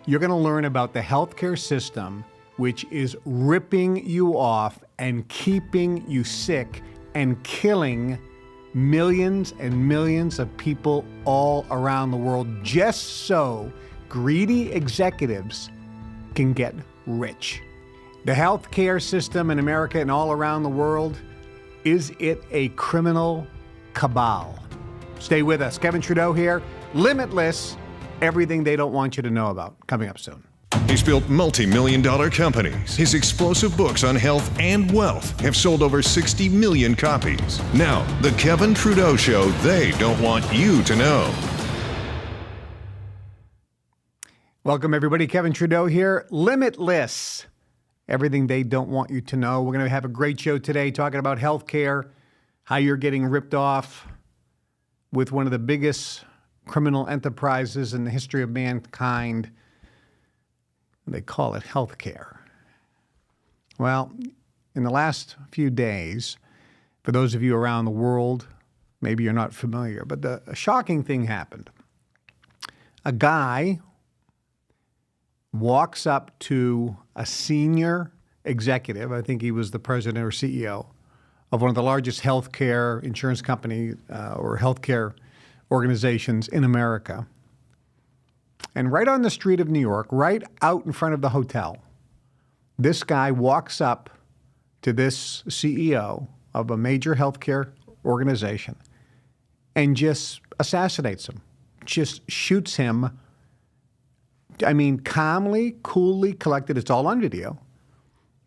you're going to learn about the healthcare system, which is ripping you off and keeping you sick and killing millions and millions of people all around the world, just so greedy executives can get rich. The healthcare system in America and all around the world, is it a criminal cabal? Stay with us. Kevin Trudeau here. Limitless. Everything they don't want you to know about. Coming up soon. He's built multi-million-dollar companies. His explosive books on health and wealth have sold over 60 million copies. Now, the Kevin Trudeau Show they don't want you to know. Welcome, everybody. Kevin Trudeau here. Limitless. Everything they don't want you to know. We're going to have a great show today talking about healthcare, how you're getting ripped off with one of the biggest criminal enterprises in the history of mankind. They call it healthcare. Well, in the last few days, for those of you around the world, maybe you're not familiar, but a shocking thing happened. A guy walks up to a senior executive, I think he was the president or CEO, of one of the largest healthcare insurance company or healthcare organizations in America. And right on the street of New York, right out in front of the hotel, this guy walks up to this CEO of a major healthcare organization and just assassinates him, just shoots him. I mean, calmly, coolly, collected. It's all on video.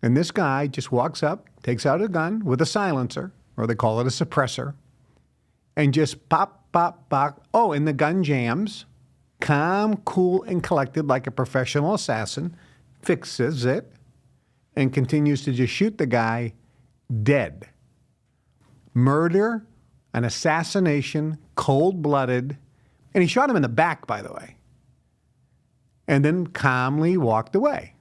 And this guy just walks up, takes out a gun with a silencer, or they call it a suppressor, and just pop, pop, pop. Oh, and the gun jams. Calm, cool, and collected like a professional assassin, fixes it, and continues to just shoot the guy dead. Murder, an assassination, cold-blooded, and he shot him in the back, by the way, and then calmly walked away.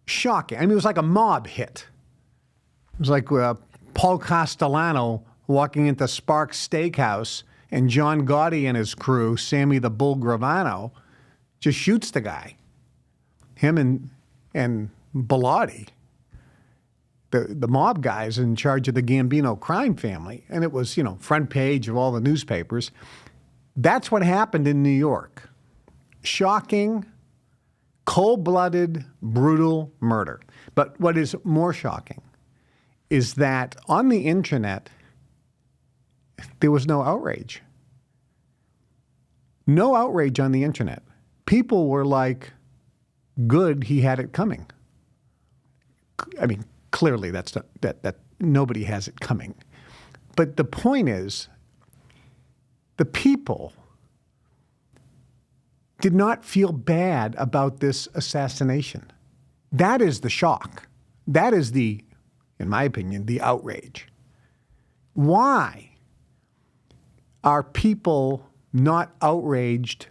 Shocking. I mean, it was like a mob hit. It was like Paul Castellano walking into Sparks Steakhouse and John Gotti and his crew, Sammy the Bull Gravano, just shoots the guy. Him and Bilotti, the mob guys in charge of the Gambino crime family. And it was, front page of all the newspapers. That's what happened in New York. Shocking, cold-blooded, brutal murder. But what is more shocking is that on the internet, there was no outrage. No outrage on the internet. People were like, good, he had it coming. I mean, clearly that nobody has it coming. But the point is, the people did not feel bad about this assassination. That is the shock. That is in my opinion, the outrage. Why are people not outraged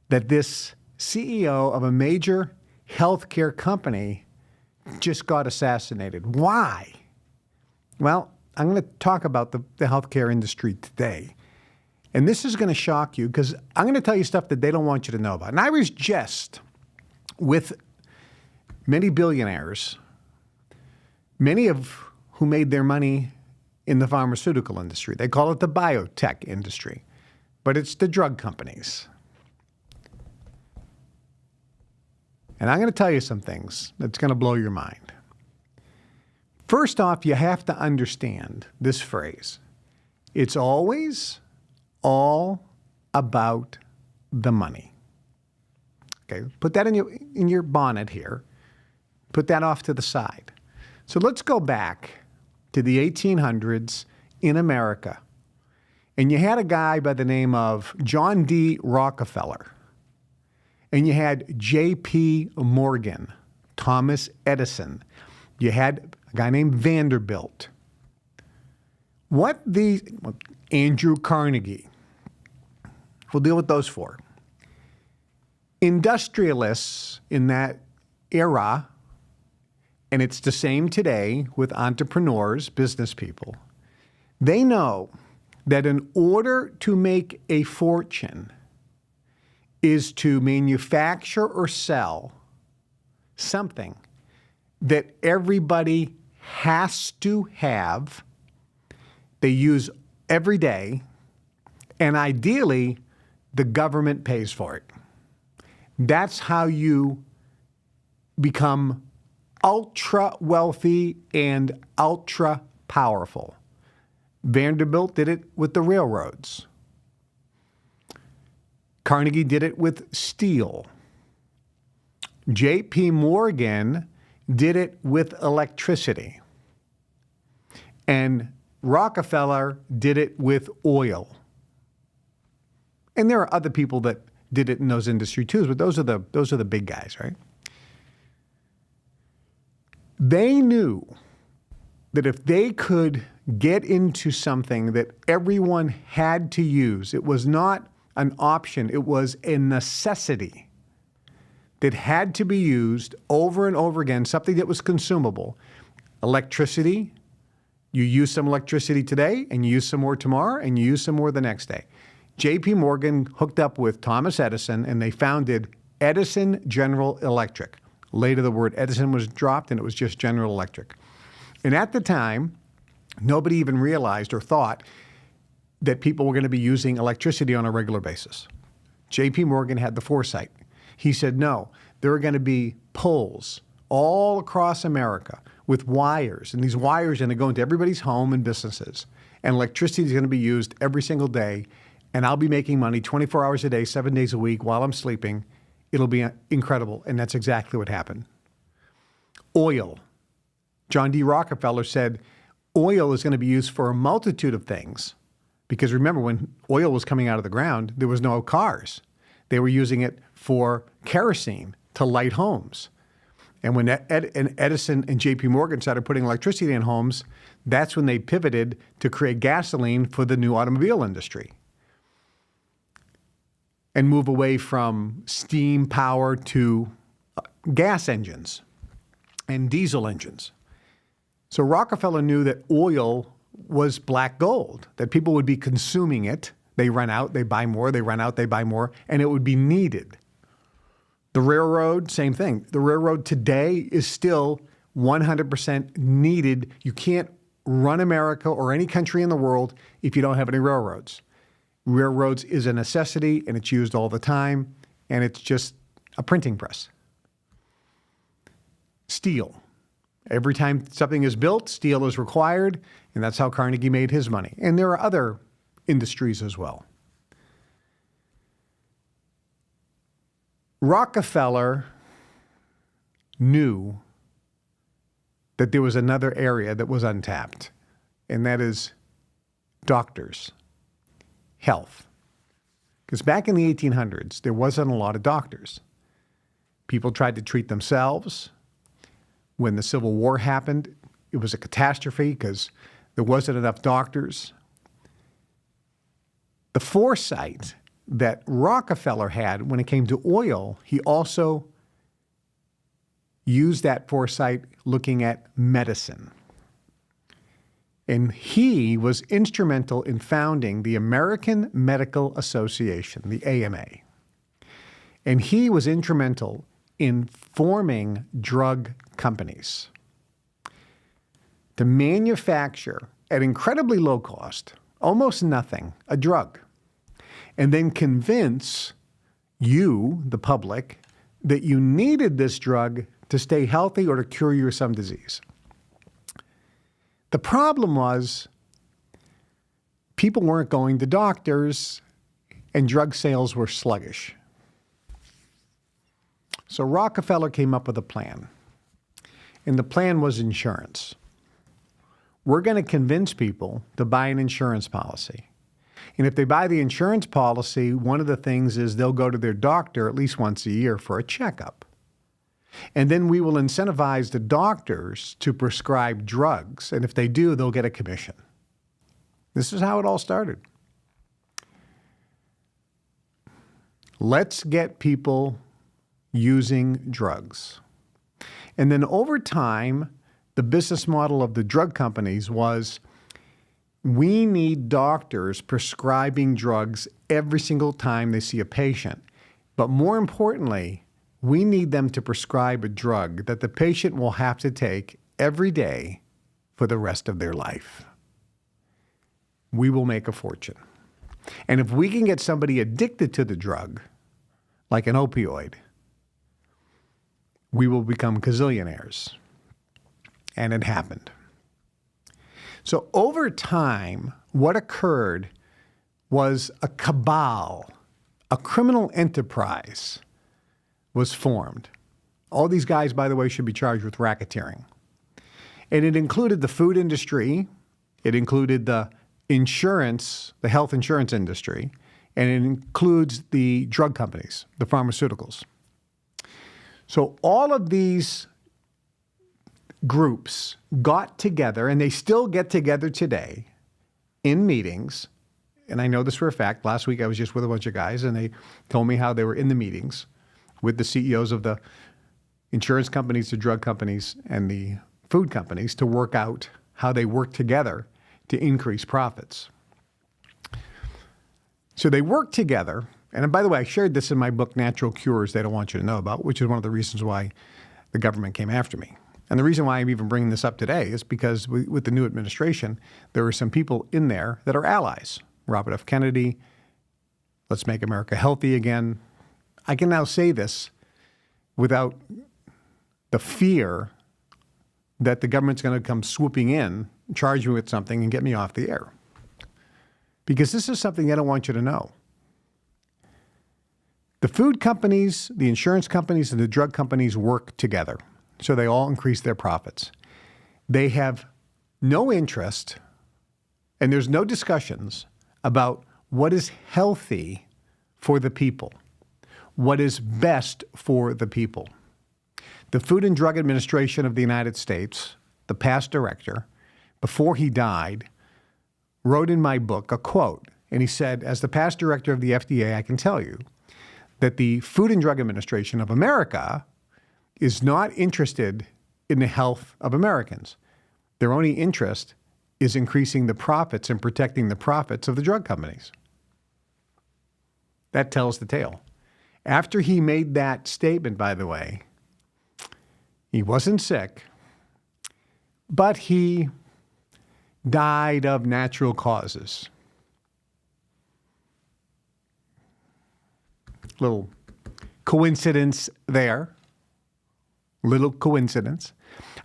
that this CEO of a major healthcare company just got assassinated? Why? Well, I'm going to talk about the healthcare industry today. And this is going to shock you because I'm going to tell you stuff that they don't want you to know about. And I was just with many billionaires, many of who made their money in the pharmaceutical industry. They call it the biotech industry, but it's the drug companies. And I'm going to tell you some things that's going to blow your mind. First off, you have to understand this phrase. It's always all about the money. Okay, put that in your bonnet here. Put that off to the side. So let's go back to the 1800s in America. And you had a guy by the name of John D. Rockefeller. And you had J.P. Morgan, Thomas Edison. You had a guy named Vanderbilt. Andrew Carnegie. We'll deal with those four. Industrialists in that era, and it's the same today with entrepreneurs, business people, they know that in order to make a fortune, is to manufacture or sell something that everybody has to have, they use every day, and ideally, the government pays for it. That's how you become ultra wealthy and ultra powerful. Vanderbilt did it with the railroads. Carnegie did it with steel. J.P. Morgan did it with electricity. And Rockefeller did it with oil. And there are other people that did it in those industries too, but those are the big guys, right? They knew that if they could get into something that everyone had to use, it was not an option, it was a necessity that had to be used over and over again, something that was consumable. Electricity, you use some electricity today, and you use some more tomorrow, and you use some more the next day. J.P. Morgan hooked up with Thomas Edison, and they founded Edison General Electric. Later, the word Edison was dropped, and it was just General Electric. And at the time, nobody even realized or thought that people were going to be using electricity on a regular basis. J.P. Morgan had the foresight. He said, no, there are going to be poles all across America with wires, and these wires are going to go into everybody's home and businesses, and electricity is going to be used every single day, and I'll be making money 24 hours a day, 7 days a week while I'm sleeping. It'll be incredible, and that's exactly what happened. Oil. John D. Rockefeller said oil is going to be used for a multitude of things, because remember, when oil was coming out of the ground, there was no cars. They were using it for kerosene to light homes. And when Edison and J.P. Morgan started putting electricity in homes, that's when they pivoted to create gasoline for the new automobile industry and move away from steam power to gas engines and diesel engines. So Rockefeller knew that oil was black gold, that people would be consuming it. They run out, they buy more, they run out, they buy more, and it would be needed. The railroad, same thing. The railroad today is still 100% needed. You can't run America or any country in the world if you don't have any railroads. Railroads is a necessity, and it's used all the time, and it's just a printing press. Steel. Every time something is built, steel is required, and that's how Carnegie made his money. And there are other industries as well. Rockefeller knew that there was another area that was untapped, and that is doctors, health. Because back in the 1800s, there wasn't a lot of doctors. People tried to treat themselves. When the Civil War happened, it was a catastrophe because there wasn't enough doctors. The foresight that Rockefeller had when it came to oil, he also used that foresight looking at medicine. And he was instrumental in founding the American Medical Association, the AMA. And he was instrumental in forming drug companies to manufacture at incredibly low cost, almost nothing, a drug, and then convince you, the public, that you needed this drug to stay healthy or to cure you of some disease. The problem was people weren't going to doctors and drug sales were sluggish. So Rockefeller came up with a plan, and the plan was insurance. We're going to convince people to buy an insurance policy. And if they buy the insurance policy, one of the things is they'll go to their doctor at least once a year for a checkup. And then we will incentivize the doctors to prescribe drugs. And if they do, they'll get a commission. This is how it all started. Let's get people using drugs. And then over time, the business model of the drug companies was, we need doctors prescribing drugs every single time they see a patient. But more importantly, we need them to prescribe a drug that the patient will have to take every day for the rest of their life. We will make a fortune. And if we can get somebody addicted to the drug, like an opioid, we will become gazillionaires. And it happened. So over time, what occurred was a cabal, a criminal enterprise was formed. All these guys, by the way, should be charged with racketeering. And it included the food industry, it included the insurance, the health insurance industry, and it includes the drug companies, the pharmaceuticals. So all of these groups got together, and they still get together today in meetings. And I know this for a fact. Last week I was just with a bunch of guys, and they told me how they were in the meetings with the CEOs of the insurance companies, the drug companies, and the food companies to work out how they work together to increase profits. So they work together. And by the way, I shared this in my book, Natural Cures They Don't Want You to Know About, which is one of the reasons why the government came after me. And the reason why I'm even bringing this up today is because with the new administration, there are some people in there that are allies. Robert F. Kennedy, Let's Make America Healthy Again. I can now say this without the fear that the government's going to come swooping in, charge me with something, and get me off the air. Because this is something I don't want you to know. The food companies, the insurance companies, and the drug companies work together. So they all increase their profits. They have no interest, and there's no discussions about what is healthy for the people, what is best for the people. The Food and Drug Administration of the United States, the past director, before he died, wrote in my book a quote, and he said, as the past director of the FDA, I can tell you that the Food and Drug Administration of America is not interested in the health of Americans. Their only interest is increasing the profits and protecting the profits of the drug companies. That tells the tale. After he made that statement, by the way, he wasn't sick, but he died of natural causes. Little coincidence there. Little coincidence.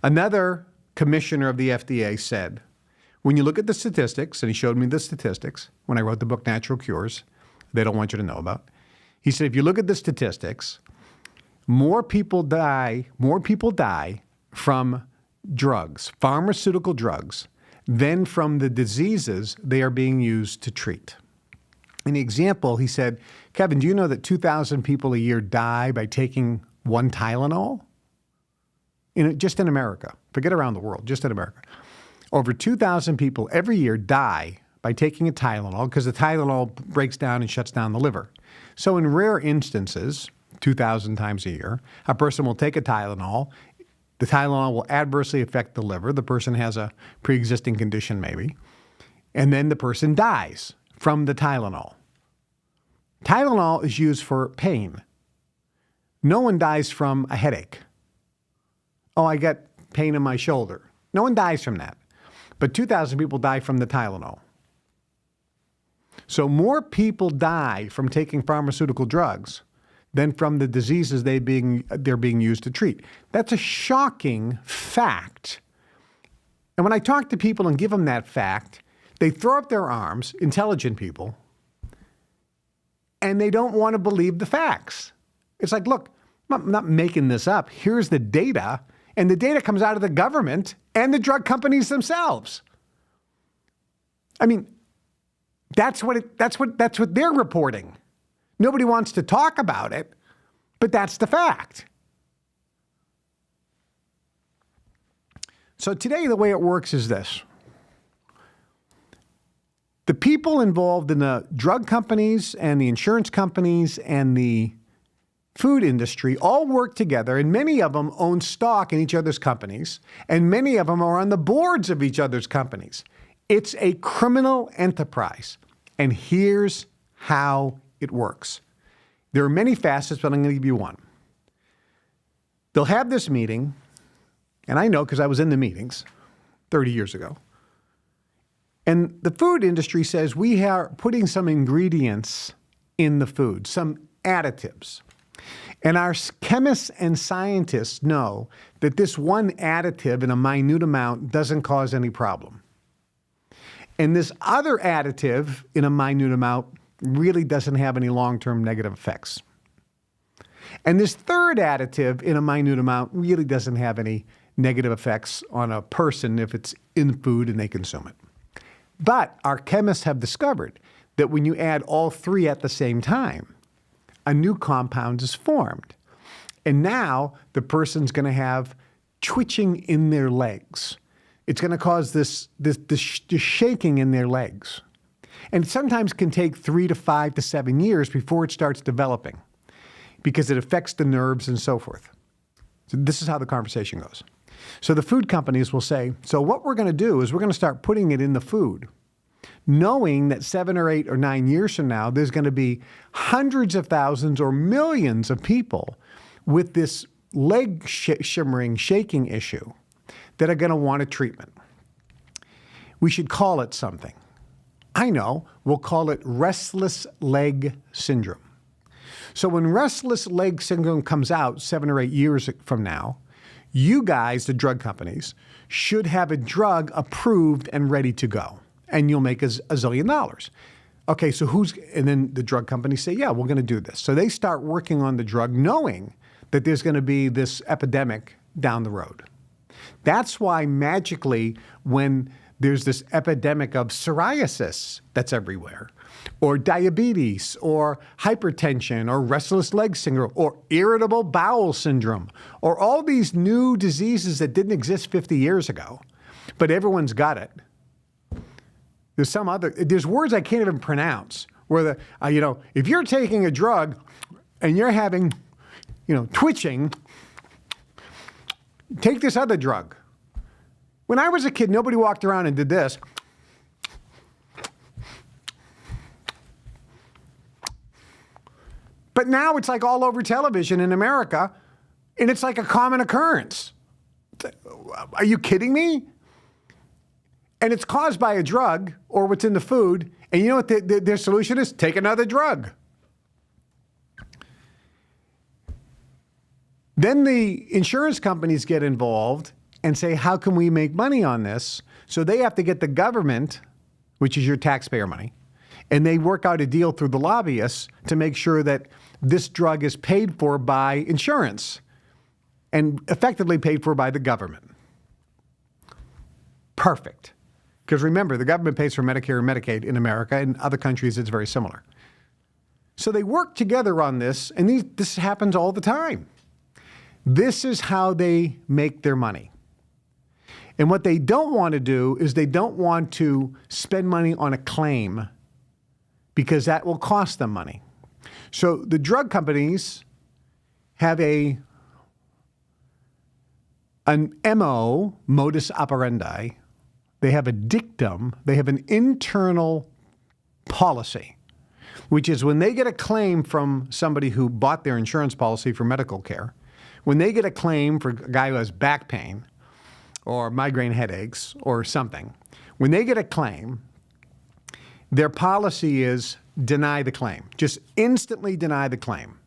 Another commissioner of the FDA said, when you look at the statistics, and he showed me the statistics when I wrote the book Natural Cures They Don't Want You to Know About. He said, if you look at the statistics, more people die from drugs, pharmaceutical drugs, than from the diseases they are being used to treat. An example, he said, Kevin, do you know that 2,000 people a year die by taking one Tylenol? Just in America. Forget around the world, just in America. Over 2,000 people every year die by taking a Tylenol because the Tylenol breaks down and shuts down the liver. So in rare instances, 2,000 times a year, a person will take a Tylenol. The Tylenol will adversely affect the liver. The person has a pre-existing condition maybe. And then the person dies from the Tylenol. Tylenol is used for pain. No one dies from a headache. Oh, I get pain in my shoulder. No one dies from that. But 2,000 people die from the Tylenol. So more people die from taking pharmaceutical drugs than from the diseases they're being used to treat. That's a shocking fact. And when I talk to people and give them that fact, they throw up their arms, intelligent people, and they don't want to believe the facts. It's like, look, I'm not making this up. Here's the data, and the data comes out of the government and the drug companies themselves. I mean, that's what they're reporting. Nobody wants to talk about it, but that's the fact. So today, the way it works is this. The people involved in the drug companies and the insurance companies and the food industry all work together, and many of them own stock in each other's companies, and many of them are on the boards of each other's companies. It's a criminal enterprise. And here's how it works. There are many facets, but I'm going to give you one. They'll have this meeting, and I know because I was in the meetings 30 years ago. And the food industry says we are putting some ingredients in the food, some additives. And our chemists and scientists know that this one additive in a minute amount doesn't cause any problem. And this other additive in a minute amount really doesn't have any long-term negative effects. And this third additive in a minute amount really doesn't have any negative effects on a person if it's in food and they consume it. But our chemists have discovered that when you add all three at the same time, a new compound is formed. And now the person's going to have twitching in their legs. It's going to cause this shaking in their legs. And it sometimes can take 3 to 5 to 7 years before it starts developing because it affects the nerves and so forth. So this is how the conversation goes. So the food companies will say, so what we're going to do is we're going to start putting it in the food, knowing that 7 or 8 or 9 years from now, there's going to be hundreds of thousands or millions of people with this leg shimmering, shaking issue that are going to want a treatment. We should call it something. I know, we'll call it restless leg syndrome. So when restless leg syndrome comes out 7 or 8 years from now, you guys, the drug companies, should have a drug approved and ready to go. And you'll make a zillion dollars. Okay, so and then the drug companies say, yeah, we're going to do this. So they start working on the drug knowing that there's going to be this epidemic down the road. That's why magically when there's this epidemic of psoriasis that's everywhere, or diabetes, or hypertension, or restless leg syndrome, or irritable bowel syndrome, or all these new diseases that didn't exist 50 years ago, but everyone's got it. There's words I can't even pronounce where if you're taking a drug and you're having, twitching, take this other drug. When I was a kid, nobody walked around and did this. But now it's like all over television in America, and it's like a common occurrence. Are you kidding me? And it's caused by a drug or what's in the food, and you know what their solution is? Take another drug. Then the insurance companies get involved and say, how can we make money on this? So they have to get the government, which is your taxpayer money, and they work out a deal through the lobbyists to make sure that this drug is paid for by insurance and effectively paid for by the government. Perfect. Because remember, the government pays for Medicare and Medicaid in America. In other countries, it's very similar. So they work together on this, and this happens all the time. This is how they make their money. And what they don't want to do is they don't want to spend money on a claim because that will cost them money. So the drug companies have an MO, modus operandi. They have a dictum. They have an internal policy, which is when they get a claim from somebody who bought their insurance policy for medical care, when they get a claim for a guy who has back pain or migraine headaches or something, when they get a claim, their policy is deny the claim. Just instantly deny the claim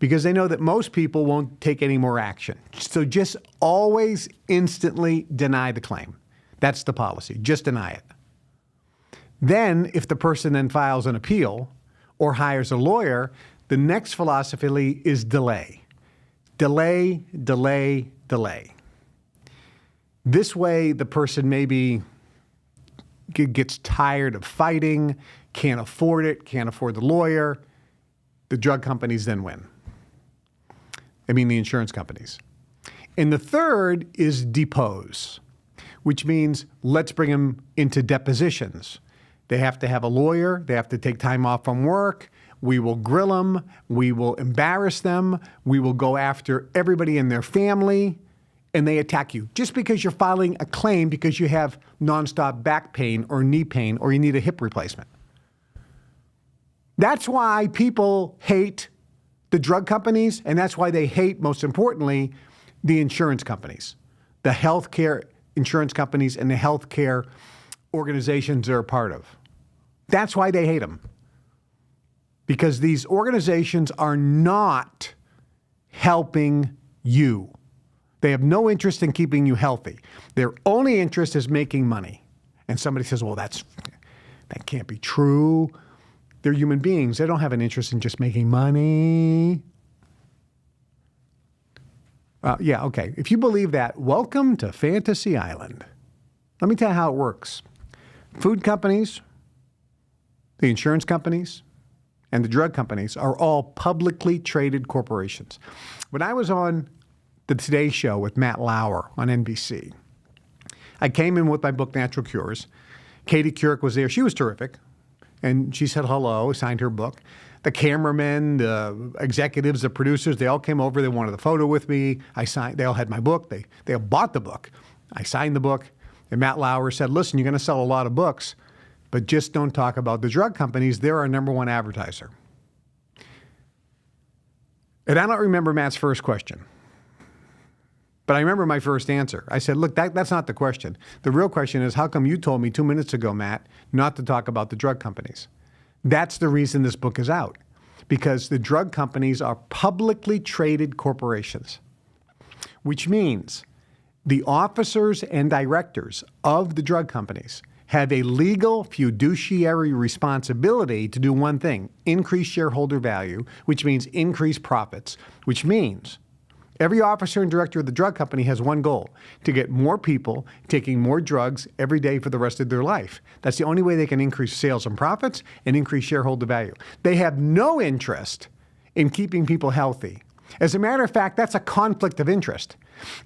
because they know that most people won't take any more action. So just always instantly deny the claim. That's the policy. Just deny it. Then if the person then files an appeal or hires a lawyer, the next philosophy is delay. Delay, delay, delay. This way the person maybe gets tired of fighting, can't afford it, can't afford the lawyer. The drug companies then win. The insurance companies. And the third is depose, which means let's bring them into depositions. They have to have a lawyer. They have to take time off from work. We will grill them. We will embarrass them. We will go after everybody in their family, and they attack you. Just because you're filing a claim because you have nonstop back pain or knee pain or you need a hip replacement. That's why people hate the drug companies, and that's why they hate, most importantly, the insurance companies, the healthcare insurance companies and the healthcare organizations they're a part of. That's why they hate them. Because these organizations are not helping you. They have no interest in keeping you healthy. Their only interest is making money. And somebody says, well, that can't be true. They're human beings. They don't have an interest in just making money. Yeah, okay. If you believe that, welcome to Fantasy Island. Let me tell you how it works. Food companies, the insurance companies, and the drug companies are all publicly traded corporations. When I was on the Today Show with Matt Lauer on NBC, I came in with my book, Natural Cures. Katie Couric was there. She was terrific. And she said hello, signed her book. The cameramen, the executives, the producers, they all came over. They wanted a photo with me. They all had my book. They all bought the book. I signed the book. And Matt Lauer said, listen, you're going to sell a lot of books, but just don't talk about the drug companies. They're our number one advertiser. And I don't remember Matt's first question. But I remember my first answer. I said, look, that's not the question. The real question is, how come you told me 2 minutes ago, Matt, not to talk about the drug companies? That's the reason this book is out. Because the drug companies are publicly traded corporations, which means the officers and directors of the drug companies have a legal fiduciary responsibility to do one thing: increase shareholder value, which means increase profits, which means every officer and director of the drug company has one goal: to get more people taking more drugs every day for the rest of their life. That's the only way they can increase sales and profits and increase shareholder value. They have no interest in keeping people healthy. As a matter of fact, that's a conflict of interest.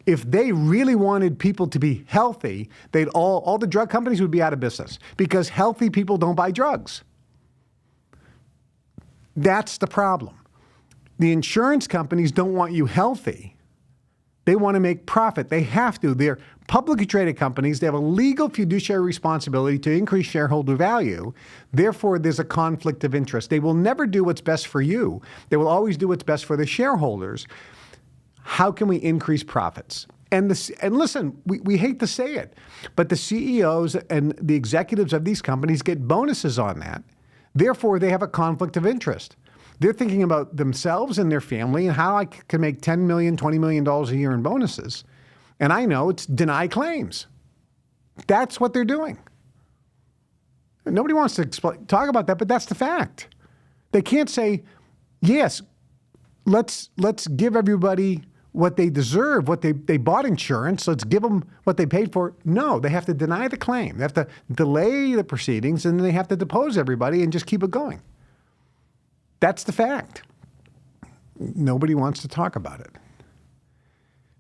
If they really wanted people to be healthy, all the drug companies would be out of business because healthy people don't buy drugs. That's the problem. The insurance companies don't want you healthy. They want to make profit. They have to. They're publicly traded companies. They have a legal fiduciary responsibility to increase shareholder value. Therefore, there's a conflict of interest. They will never do what's best for you. They will always do what's best for the shareholders. How can we increase profits? And listen, we hate to say it, but the CEOs and the executives of these companies get bonuses on that. Therefore, they have a conflict of interest. They're thinking about themselves and their family and how I can make $10 million, $20 million a year in bonuses. And I know it's deny claims. That's what they're doing. And nobody wants to talk about that, but that's the fact. They can't say, yes, let's give everybody what they deserve, what they bought insurance, let's give them what they paid for. No, they have to deny the claim. They have to delay the proceedings, and then they have to depose everybody and just keep it going. That's the fact. Nobody wants to talk about it.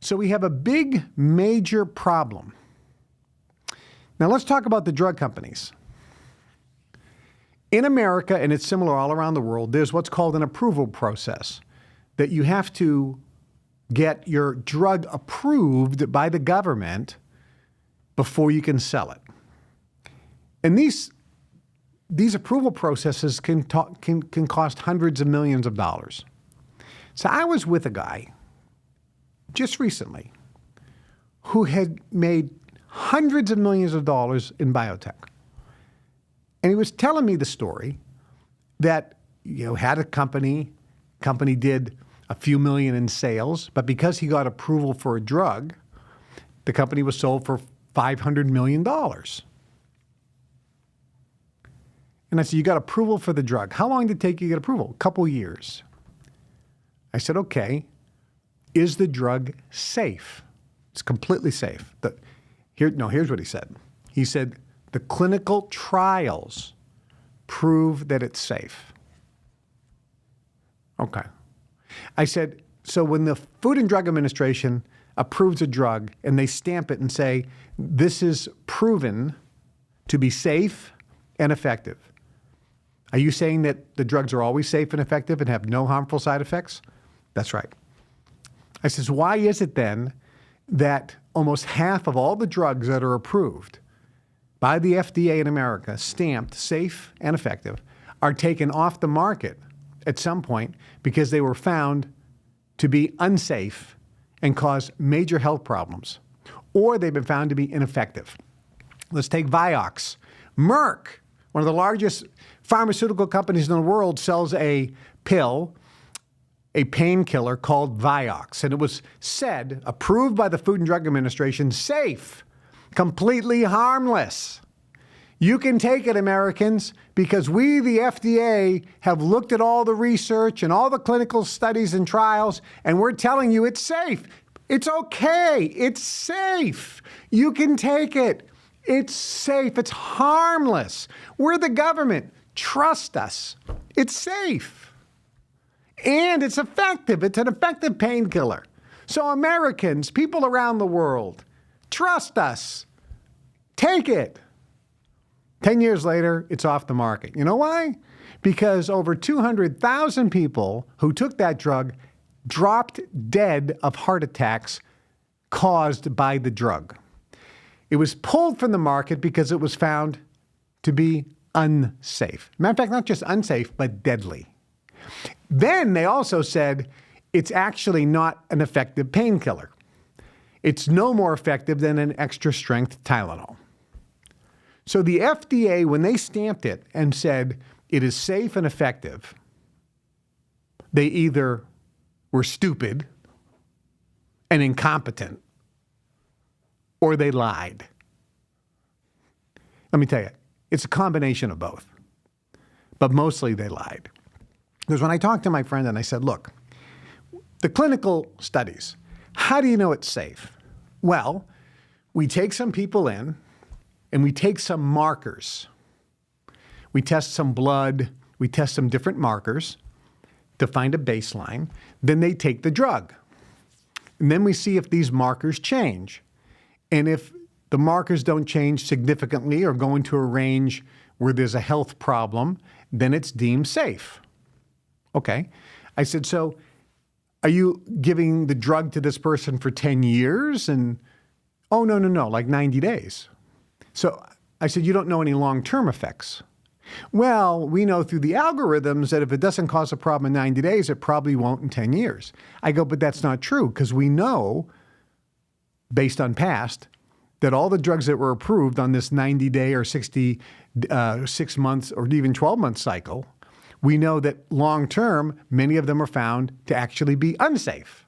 So we have a big, major problem. Now let's talk about the drug companies. In America, and it's similar all around the world, there's what's called an approval process, that you have to get your drug approved by the government before you can sell it. And these approval processes can cost hundreds of millions of dollars. So I was with a guy just recently who had made hundreds of millions of dollars in biotech. And he was telling me the story that, had a company did a few million in sales, but because he got approval for a drug, the company was sold for $500 million. And I said, you got approval for the drug. How long did it take you to get approval? A couple years. I said, okay, is the drug safe? It's completely safe. Here's what he said. He said, the clinical trials prove that it's safe. Okay. I said, so when the Food and Drug Administration approves a drug and they stamp it and say, this is proven to be safe and effective, are you saying that the drugs are always safe and effective and have no harmful side effects? That's right. I says, why is it then that almost half of all the drugs that are approved by the FDA in America, stamped safe and effective, are taken off the market at some point because they were found to be unsafe and cause major health problems, or they've been found to be ineffective. Let's take Vioxx. Merck, one of the largest pharmaceutical companies in the world, sells a pill, a painkiller called Vioxx, and it was said, approved by the Food and Drug Administration, safe, completely harmless. You can take it, Americans, because we, the FDA, have looked at all the research and all the clinical studies and trials, and we're telling you it's safe. It's okay. It's safe. You can take it. It's safe. It's harmless. We're the government. Trust us. It's safe. And it's effective. It's an effective painkiller. So Americans, people around the world, trust us. Take it. 10 years later, it's off the market. You know why? Because over 200,000 people who took that drug dropped dead of heart attacks caused by the drug. It was pulled from the market because it was found to be unsafe. Matter of fact, not just unsafe, but deadly. Then they also said it's actually not an effective painkiller. It's no more effective than an extra strength Tylenol. So the FDA, when they stamped it and said it is safe and effective, they either were stupid and incompetent or they lied. Let me tell you, it's a combination of both. But mostly they lied. Because when I talked to my friend and I said, look, the clinical studies, how do you know it's safe? Well, we take some people in and we take some markers. We test some blood, we test some different markers to find a baseline. Then they take the drug. And then we see if these markers change. And if the markers don't change significantly or go into a range where there's a health problem, then it's deemed safe. Okay. I said, so are you giving the drug to this person for 10 years? And, oh, no, like 90 days. So I said, you don't know any long-term effects. Well, we know through the algorithms that if it doesn't cause a problem in 90 days, it probably won't in 10 years. I go, but that's not true because we know, based on past, that all the drugs that were approved on this 90-day or 6 months or even 12-month cycle, we know that long-term, many of them are found to actually be unsafe.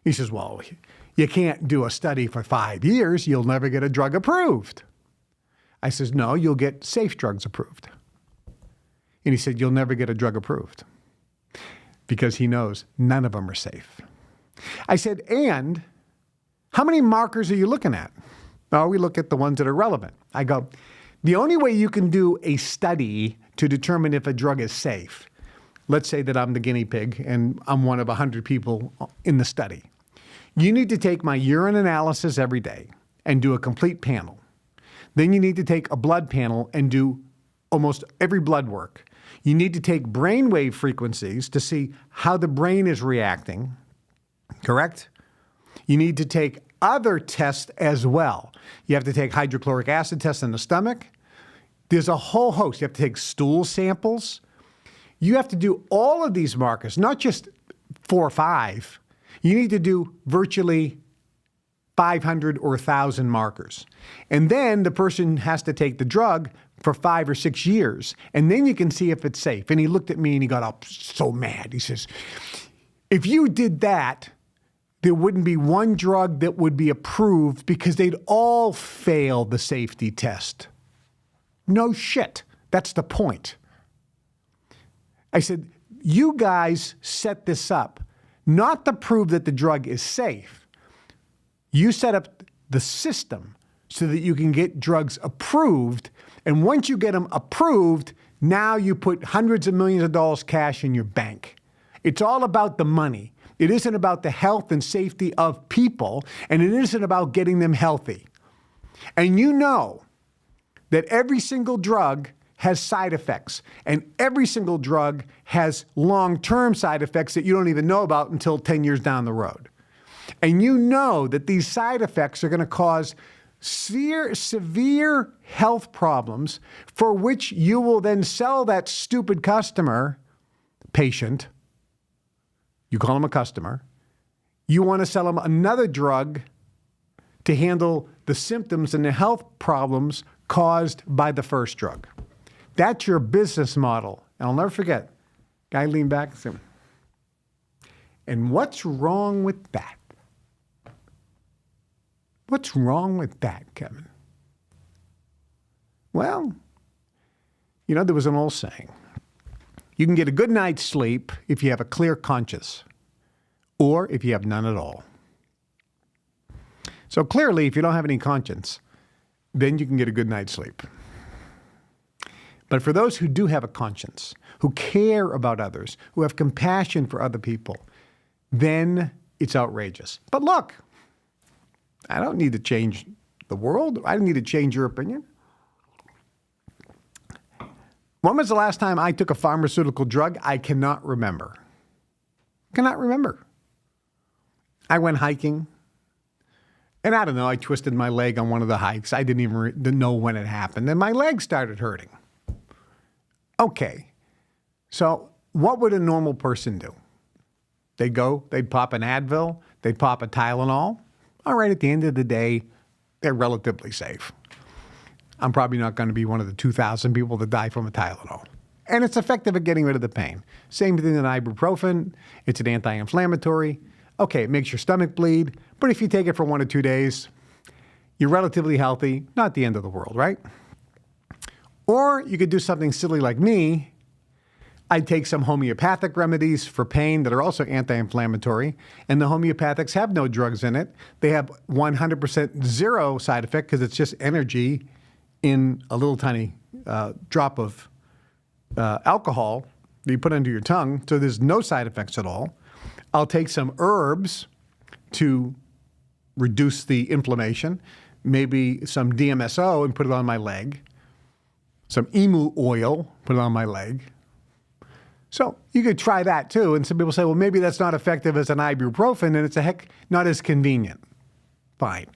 He says, well, you can't do a study for 5 years. You'll never get a drug approved. I says, no, you'll get safe drugs approved. And he said, you'll never get a drug approved because he knows none of them are safe. I said, and how many markers are you looking at? Oh, we look at the ones that are relevant. I go, the only way you can do a study to determine if a drug is safe, let's say that I'm the guinea pig and I'm one of 100 people in the study. You need to take my urine analysis every day and do a complete panel. Then you need to take a blood panel and do almost every blood work. You need to take brainwave frequencies to see how the brain is reacting, correct? You need to take other tests as well. You have to take hydrochloric acid tests in the stomach. There's a whole host. You have to take stool samples. You have to do all of these markers, not just 4 or 5. You need to do virtually 500 or 1,000 markers. And then the person has to take the drug for 5 or 6 years. And then you can see if it's safe. And he looked at me and he got up so mad. He says, if you did that, there wouldn't be one drug that would be approved because they'd all fail the safety test. No shit. That's the point. I said, you guys set this up not to prove that the drug is safe. You set up the system so that you can get drugs approved. And once you get them approved, now you put hundreds of millions of dollars cash in your bank. It's all about the money. It isn't about the health and safety of people, and it isn't about getting them healthy. And you know that every single drug has side effects, and every single drug has long-term side effects that you don't even know about until 10 years down the road. And you know that these side effects are going to cause severe health problems for which you will then sell that stupid customer patient. You call them a customer. You want to sell them another drug to handle the symptoms and the health problems caused by the first drug. That's your business model. And I'll never forget, guy leaned back and said, and what's wrong with that? What's wrong with that, Kevin? Well, you know, there was an old saying. You can get a good night's sleep if you have a clear conscience, or if you have none at all. So clearly, if you don't have any conscience, then you can get a good night's sleep. But for those who do have a conscience, who care about others, who have compassion for other people, then it's outrageous. But look, I don't need to change the world. I don't need to change your opinion. When was the last time I took a pharmaceutical drug? I cannot remember. Cannot remember. I went hiking, and I don't know, I twisted my leg on one of the hikes. I didn't even know when it happened, and my leg started hurting. Okay, so what would a normal person do? They'd pop an Advil, they'd pop a Tylenol. All right, at the end of the day, they're relatively safe. I'm probably not going to be one of the 2,000 people that die from a Tylenol. And it's effective at getting rid of the pain. Same thing with ibuprofen. It's an anti-inflammatory. Okay, it makes your stomach bleed, but if you take it for 1 or 2 days, you're relatively healthy, not the end of the world, right? Or you could do something silly like me. I'd take some homeopathic remedies for pain that are also anti-inflammatory, and the homeopathics have no drugs in it. They have 100% zero side effect because it's just energy in a little tiny drop of alcohol that you put under your tongue, so there's no side effects at all. I'll take some herbs to reduce the inflammation, maybe some DMSO and put it on my leg, some emu oil, put it on my leg. So you could try that too. And some people say, well, maybe that's not effective as an ibuprofen and it's not as convenient. Fine.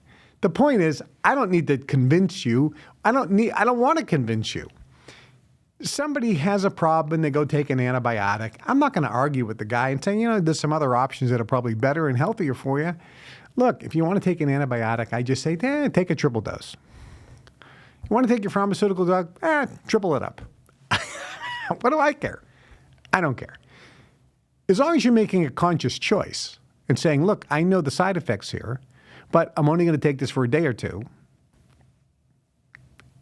The point is, I don't need to convince you. I don't want to convince you. Somebody has a problem and they go take an antibiotic. I'm not going to argue with the guy and say, there's some other options that are probably better and healthier for you. Look, if you want to take an antibiotic, I just say, take a triple dose. You want to take your pharmaceutical drug? Triple it up. What do I care? I don't care. As long as you're making a conscious choice and saying, look, I know the side effects here, but I'm only going to take this for a day or two.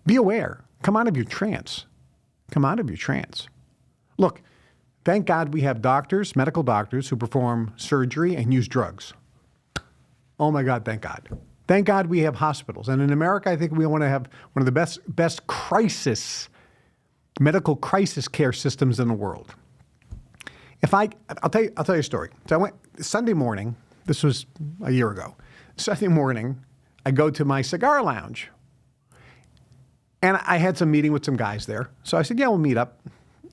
Be aware. Come out of your trance. Come out of your trance. Look, thank God we have doctors, medical doctors, who perform surgery and use drugs. Oh my God, thank God. Thank God we have hospitals. And in America, I think we want to have one of the best medical crisis care systems in the world. I'll tell you a story. So I went Sunday morning, this was a year ago. Sunday morning, I go to my cigar lounge. And I had some meeting with some guys there. So I said, yeah, we'll meet up.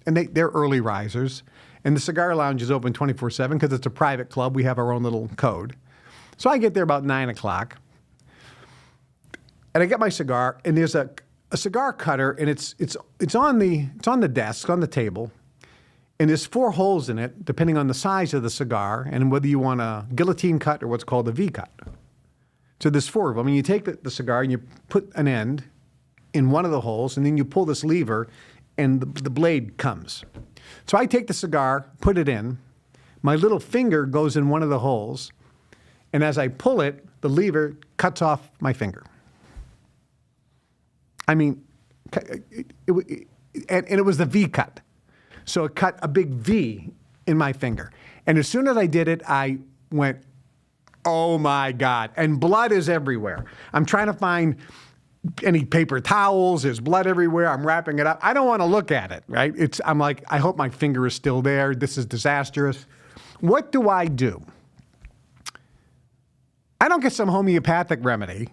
And they're early risers. And the cigar lounge is open 24/7 because it's a private club. We have our own little code. So I get there about 9 o'clock. And I get my cigar, and there's a cigar cutter, and it's on the desk, on the table. And there's 4 holes in it, depending on the size of the cigar and whether you want a guillotine cut or what's called a V cut. So there's 4 of them. And you take the cigar and you put an end in one of the holes, and then you pull this lever, and the blade comes. So I take the cigar, put it in. My little finger goes in one of the holes, and as I pull it, the lever cuts off my finger. I mean, it was the V cut. So it cut a big V in my finger. And as soon as I did it, I went, oh my God. And blood is everywhere. I'm trying to find any paper towels. There's blood everywhere. I'm wrapping it up. I don't want to look at it, right? I'm like, I hope my finger is still there. This is disastrous. What do? I don't get some homeopathic remedy.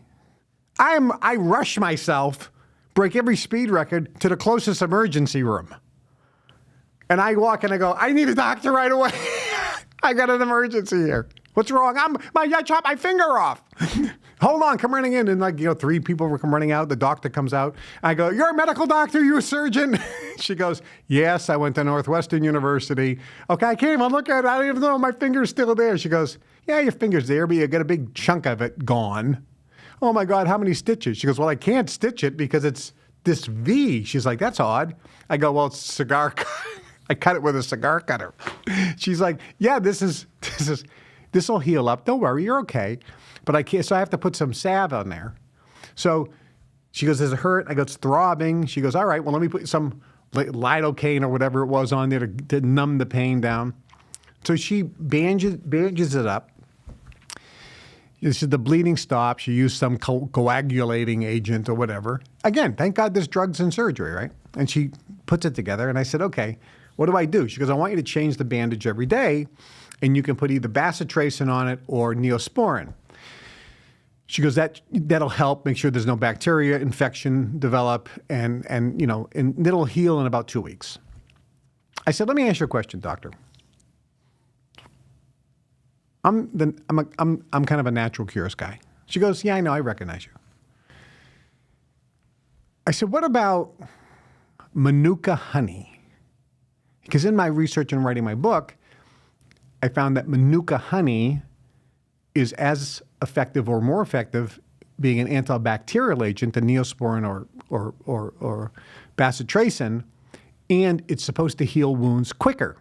I rush myself, break every speed record to the closest emergency room. And I walk and I go, I need a doctor right away. I got an emergency here. What's wrong? I chopped my finger off. hold on, come running in. And like, 3 people come running out. The doctor comes out. I go, you're a medical doctor, you're a surgeon. She goes, yes, I went to Northwestern University. Okay, I can't even look at it. I don't even know my finger's still there. She goes, yeah, your finger's there, but you got a big chunk of it gone. Oh my God, how many stitches? She goes, well, I can't stitch it because it's this V. She's like, that's odd. I go, well, it's cigar. I cut it with a cigar cutter. She's like, yeah, this will heal up. Don't worry, you're okay. But I can't, so I have to put some salve on there. So she goes, does it hurt? I go, it's throbbing. She goes, all right, well, let me put some lidocaine or whatever it was on there to numb the pain down. So she bandages it up. This is the bleeding stops. She used some coagulating agent or whatever. Again, thank God there's drugs in surgery, right? And she puts it together. And I said, okay, what do I do? She goes, I want you to change the bandage every day. And you can put either bacitracin on it or Neosporin. She goes, that'll help make sure there's no bacteria infection develop, and it'll heal in about 2 weeks. I said, let me ask you a question, doctor. I'm kind of a natural cures guy. She goes, yeah, I know, I recognize you. I said, what about Manuka honey? Because in my research and writing my book, I found that Manuka honey is as effective or more effective being an antibacterial agent than Neosporin or bacitracin, and it's supposed to heal wounds quicker.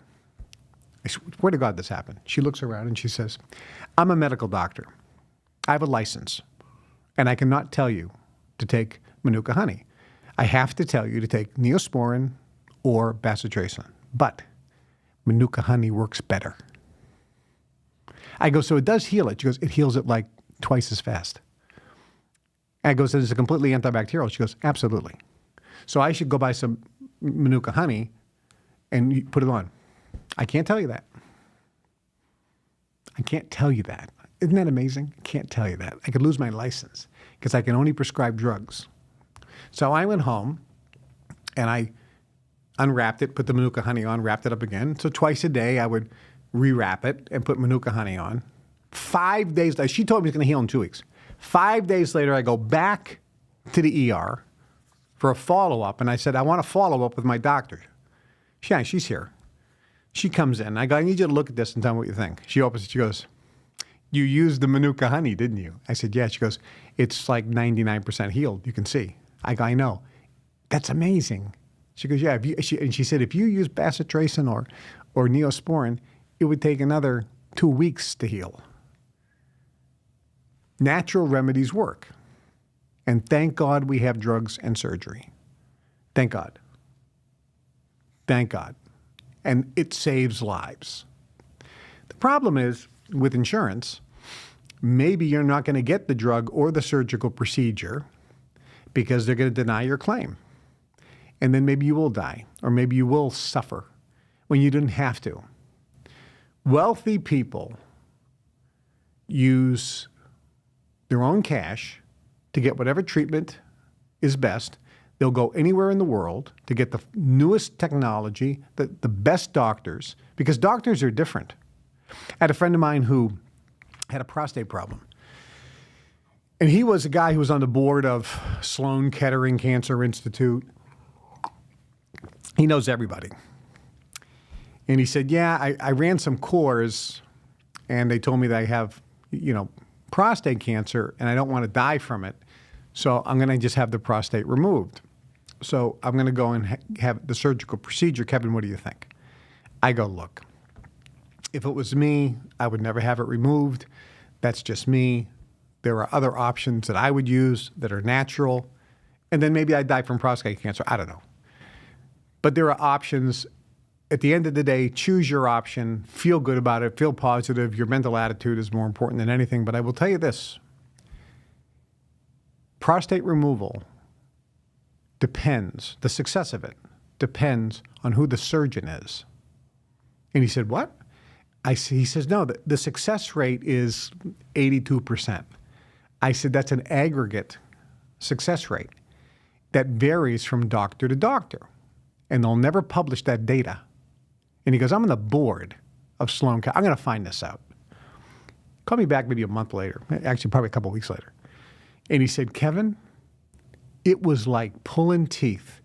I swear to God this happened. She looks around and she says, I'm a medical doctor. I have a license, and I cannot tell you to take Manuka honey. I have to tell you to take Neosporin or bacitracin, but Manuka honey works better. I go, so it does heal it. She goes, it heals it like twice as fast. I go, so it's a completely antibacterial. She goes, absolutely. So I should go buy some Manuka honey and you put it on. I can't tell you that. I can't tell you that. Isn't that amazing? I can't tell you that. I could lose my license because I can only prescribe drugs. So I went home and I unwrapped it, put the Manuka honey on, wrapped it up again. So twice a day I would rewrap it and put Manuka honey on. 5 days later, she told me it's going to heal in 2 weeks. 5 days later, I go back to the ER for a follow-up, and I said, I want to follow up with my doctor. Yeah, she's here. She comes in. I go, I need you to look at this and tell me what you think. She opens it. She goes, you used the Manuka honey, didn't you? I said, yeah. She goes, it's like 99% healed. You can see. I go, I know. That's amazing. She goes, yeah. She said, if you use bacitracin or Neosporin, it would take another 2 weeks to heal. Natural remedies work. And thank God we have drugs and surgery. Thank God. Thank God. And it saves lives. The problem is, with insurance, maybe you're not going to get the drug or the surgical procedure because they're going to deny your claim. And then maybe you will die, or maybe you will suffer when you didn't have to. Wealthy people use their own cash to get whatever treatment is best. They'll go anywhere in the world to get the newest technology, the best doctors, because doctors are different. I had a friend of mine who had a prostate problem. And he was a guy who was on the board of Sloan Kettering Cancer Institute. He knows everybody. And he said, yeah, I ran some cores, and they told me that I have, prostate cancer, and I don't want to die from it. So I'm going to just have the prostate removed. So I'm going to go and have the surgical procedure. Kevin, what do you think? I go, look, if it was me, I would never have it removed. That's just me. There are other options that I would use that are natural. And then maybe I'd die from prostate cancer. I don't know. But there are options. At the end of the day, choose your option, feel good about it, feel positive. Your mental attitude is more important than anything. But I will tell you this. Prostate removal depends, the success of it depends on who the surgeon is. And he said, what? He says, no, the success rate is 82%. I said, that's an aggregate success rate that varies from doctor to doctor. And they'll never publish that data. And he goes, I'm on the board of Sloan. I'm going to find this out. Call me back maybe a month later, actually probably a couple of weeks later. And he said, Kevin, it was like pulling teeth.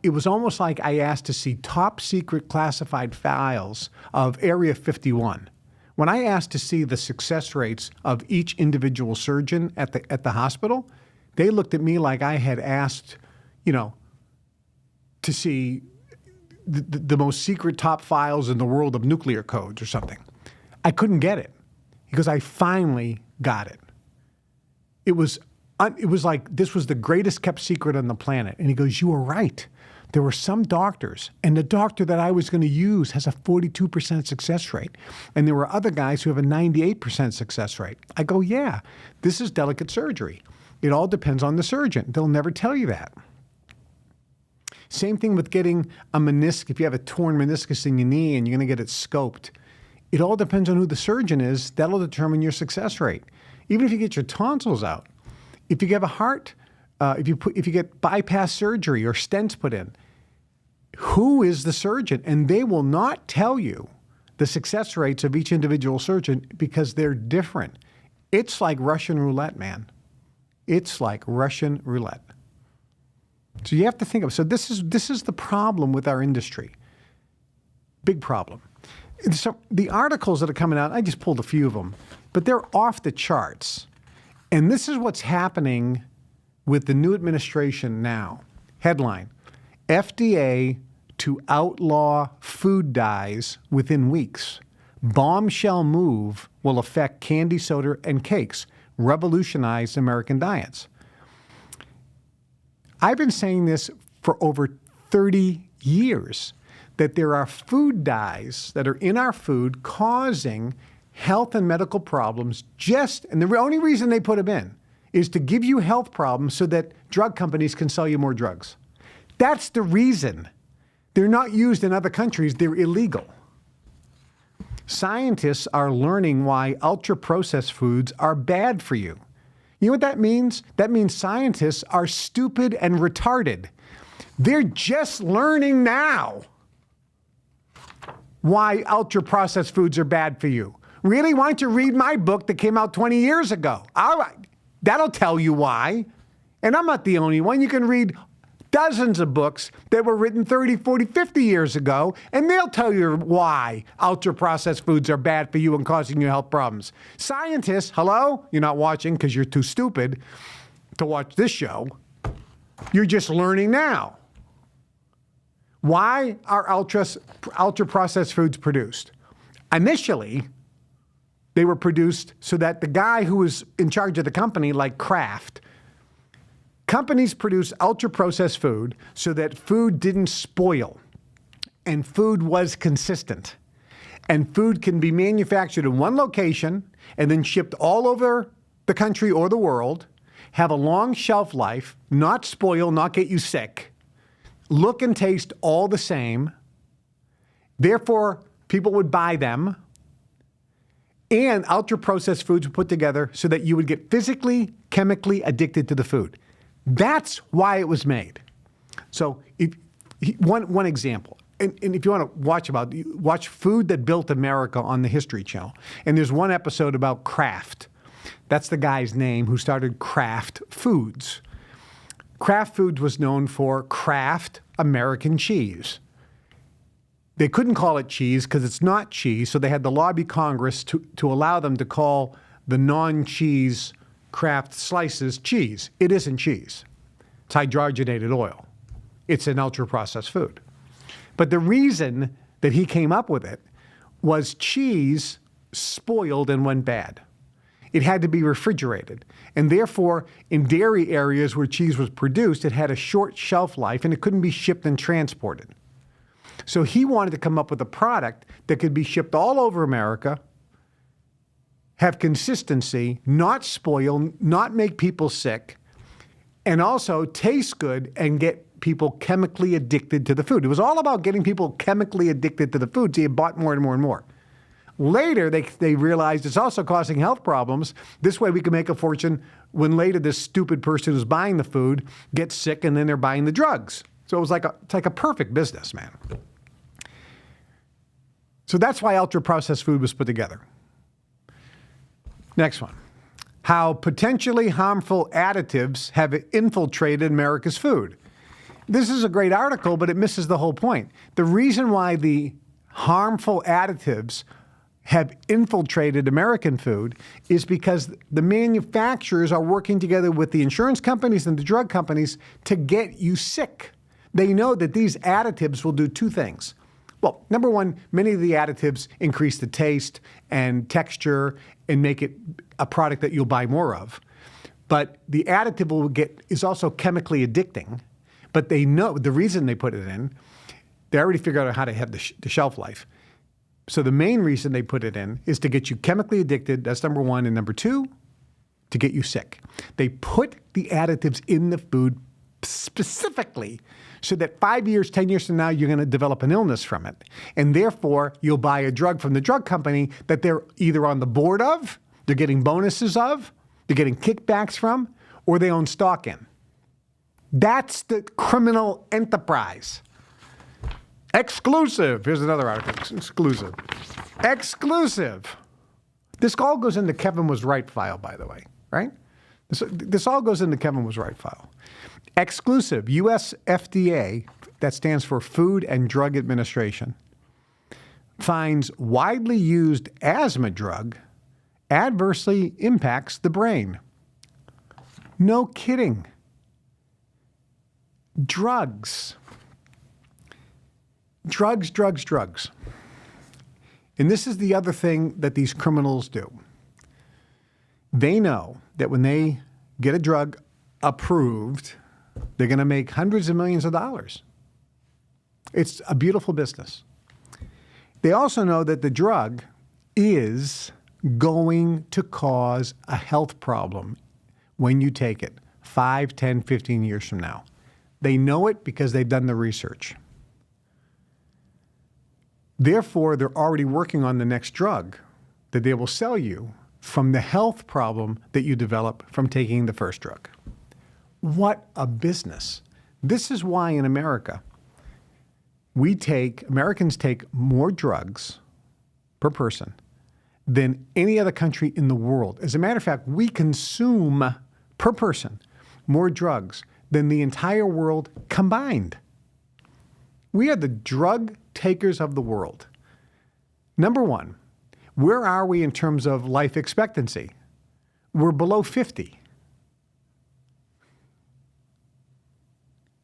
It was almost like I asked to see top secret classified files of Area 51. When I asked to see the success rates of each individual surgeon at the hospital, they looked at me like I had asked, to see the most secret top files in the world of nuclear codes or something. I couldn't get it because I finally got it. It was like this was the greatest kept secret on the planet. And he goes, you were right. There were some doctors, and the doctor that I was going to use has a 42% success rate. And there were other guys who have a 98% success rate. I go, yeah, this is delicate surgery. It all depends on the surgeon. They'll never tell you that. Same thing with getting a meniscus. If you have a torn meniscus in your knee and you're going to get it scoped, it all depends on who the surgeon is. That'll determine your success rate. Even if you get your tonsils out, if you have a heart, if you get bypass surgery or stents put in, who is the surgeon? And they will not tell you the success rates of each individual surgeon because they're different. It's like Russian roulette, man. It's like Russian roulette. So you have to think of, so this is the problem with our industry. Big problem. So the articles that are coming out, I just pulled a few of them, but they're off the charts. And this is what's happening with the new administration now. Headline, FDA to outlaw food dyes within weeks. Bombshell move will affect candy, soda, and cakes. Revolutionize American diets. I've been saying this for over 30 years, that there are food dyes that are in our food causing health and medical problems and the only reason they put them in is to give you health problems so that drug companies can sell you more drugs. That's the reason. They're not used in other countries. They're illegal. Scientists are learning why ultra-processed foods are bad for you. You know what that means? That means scientists are stupid and retarded. They're just learning now why ultra-processed foods are bad for you. Really? Why don't you read my book that came out 20 years ago? All right. That'll tell you why. And I'm not the only one. You can read dozens of books that were written 30, 40, 50 years ago, and they'll tell you why ultra-processed foods are bad for you and causing you health problems. Scientists, hello? You're not watching because you're too stupid to watch this show. You're just learning now. Why are ultra-processed foods produced? Initially, they were produced so that the guy who was in charge of the company, like Kraft, companies produce ultra-processed food so that food didn't spoil and food was consistent. And food can be manufactured in one location and then shipped all over the country or the world, have a long shelf life, not spoil, not get you sick, look and taste all the same. Therefore, people would buy them. And ultra-processed foods were put together so that you would get physically, chemically addicted to the food. That's why it was made. So one example, and if you want to watch Food That Built America on the History Channel. And there's one episode about Kraft. That's the guy's name who started Kraft Foods. Kraft Foods was known for Kraft American cheese. They couldn't call it cheese because it's not cheese, so they had to lobby Congress to allow them to call the non-cheese Kraft slices cheese. It isn't cheese. It's hydrogenated oil. It's an ultra-processed food. But the reason that he came up with it was cheese spoiled and went bad. It had to be refrigerated. And therefore, in dairy areas where cheese was produced, it had a short shelf life and it couldn't be shipped and transported. So he wanted to come up with a product that could be shipped all over America, have consistency, not spoil, not make people sick, and also taste good and get people chemically addicted to the food. It was all about getting people chemically addicted to the food, so you bought more and more and more. Later, they realized it's also causing health problems. This way we can make a fortune when later this stupid person who's buying the food gets sick and then they're buying the drugs. So it's like a perfect business, man. So that's why ultra-processed food was put together. Next one. how potentially harmful additives have infiltrated America's food. This is a great article, but it misses the whole point. The reason why the harmful additives have infiltrated American food is because the manufacturers are working together with the insurance companies and the drug companies to get you sick. They know that these additives will do two things. Well, number one, many of the additives increase the taste and texture and make it a product that you'll buy more of. But the additive is also chemically addicting. But they know the reason they put it in, they already figured out how to have the shelf life. So the main reason they put it in is to get you chemically addicted. That's number one. And number two, to get you sick. They put the additives in the food specifically so that 5 years, 10 years from now, you're going to develop an illness from it. And therefore, you'll buy a drug from the drug company that they're either on the board of, they're getting bonuses of, they're getting kickbacks from, or they own stock in. That's the criminal enterprise. Exclusive. Here's another article. Exclusive. Exclusive. This all goes into Kevin Was Right file, by the way, right? This all goes into Kevin Was Right file. Exclusive. U.S. FDA, that stands for Food and Drug Administration, finds widely used asthma drug adversely impacts the brain. No kidding. Drugs. Drugs, drugs, drugs. And this is the other thing that these criminals do. They know that when they get a drug approved, they're going to make hundreds of millions of dollars. It's a beautiful business. They also know that the drug is going to cause a health problem when you take it 5, 10, 15 years from now. They know it because they've done the research. Therefore, they're already working on the next drug that they will sell you from the health problem that you develop from taking the first drug. What a business. This is why in America, Americans take more drugs per person than any other country in the world. As a matter of fact, we consume per person more drugs than the entire world combined. We are the drug takers of the world. Number one, where are we in terms of life expectancy? We're below 50.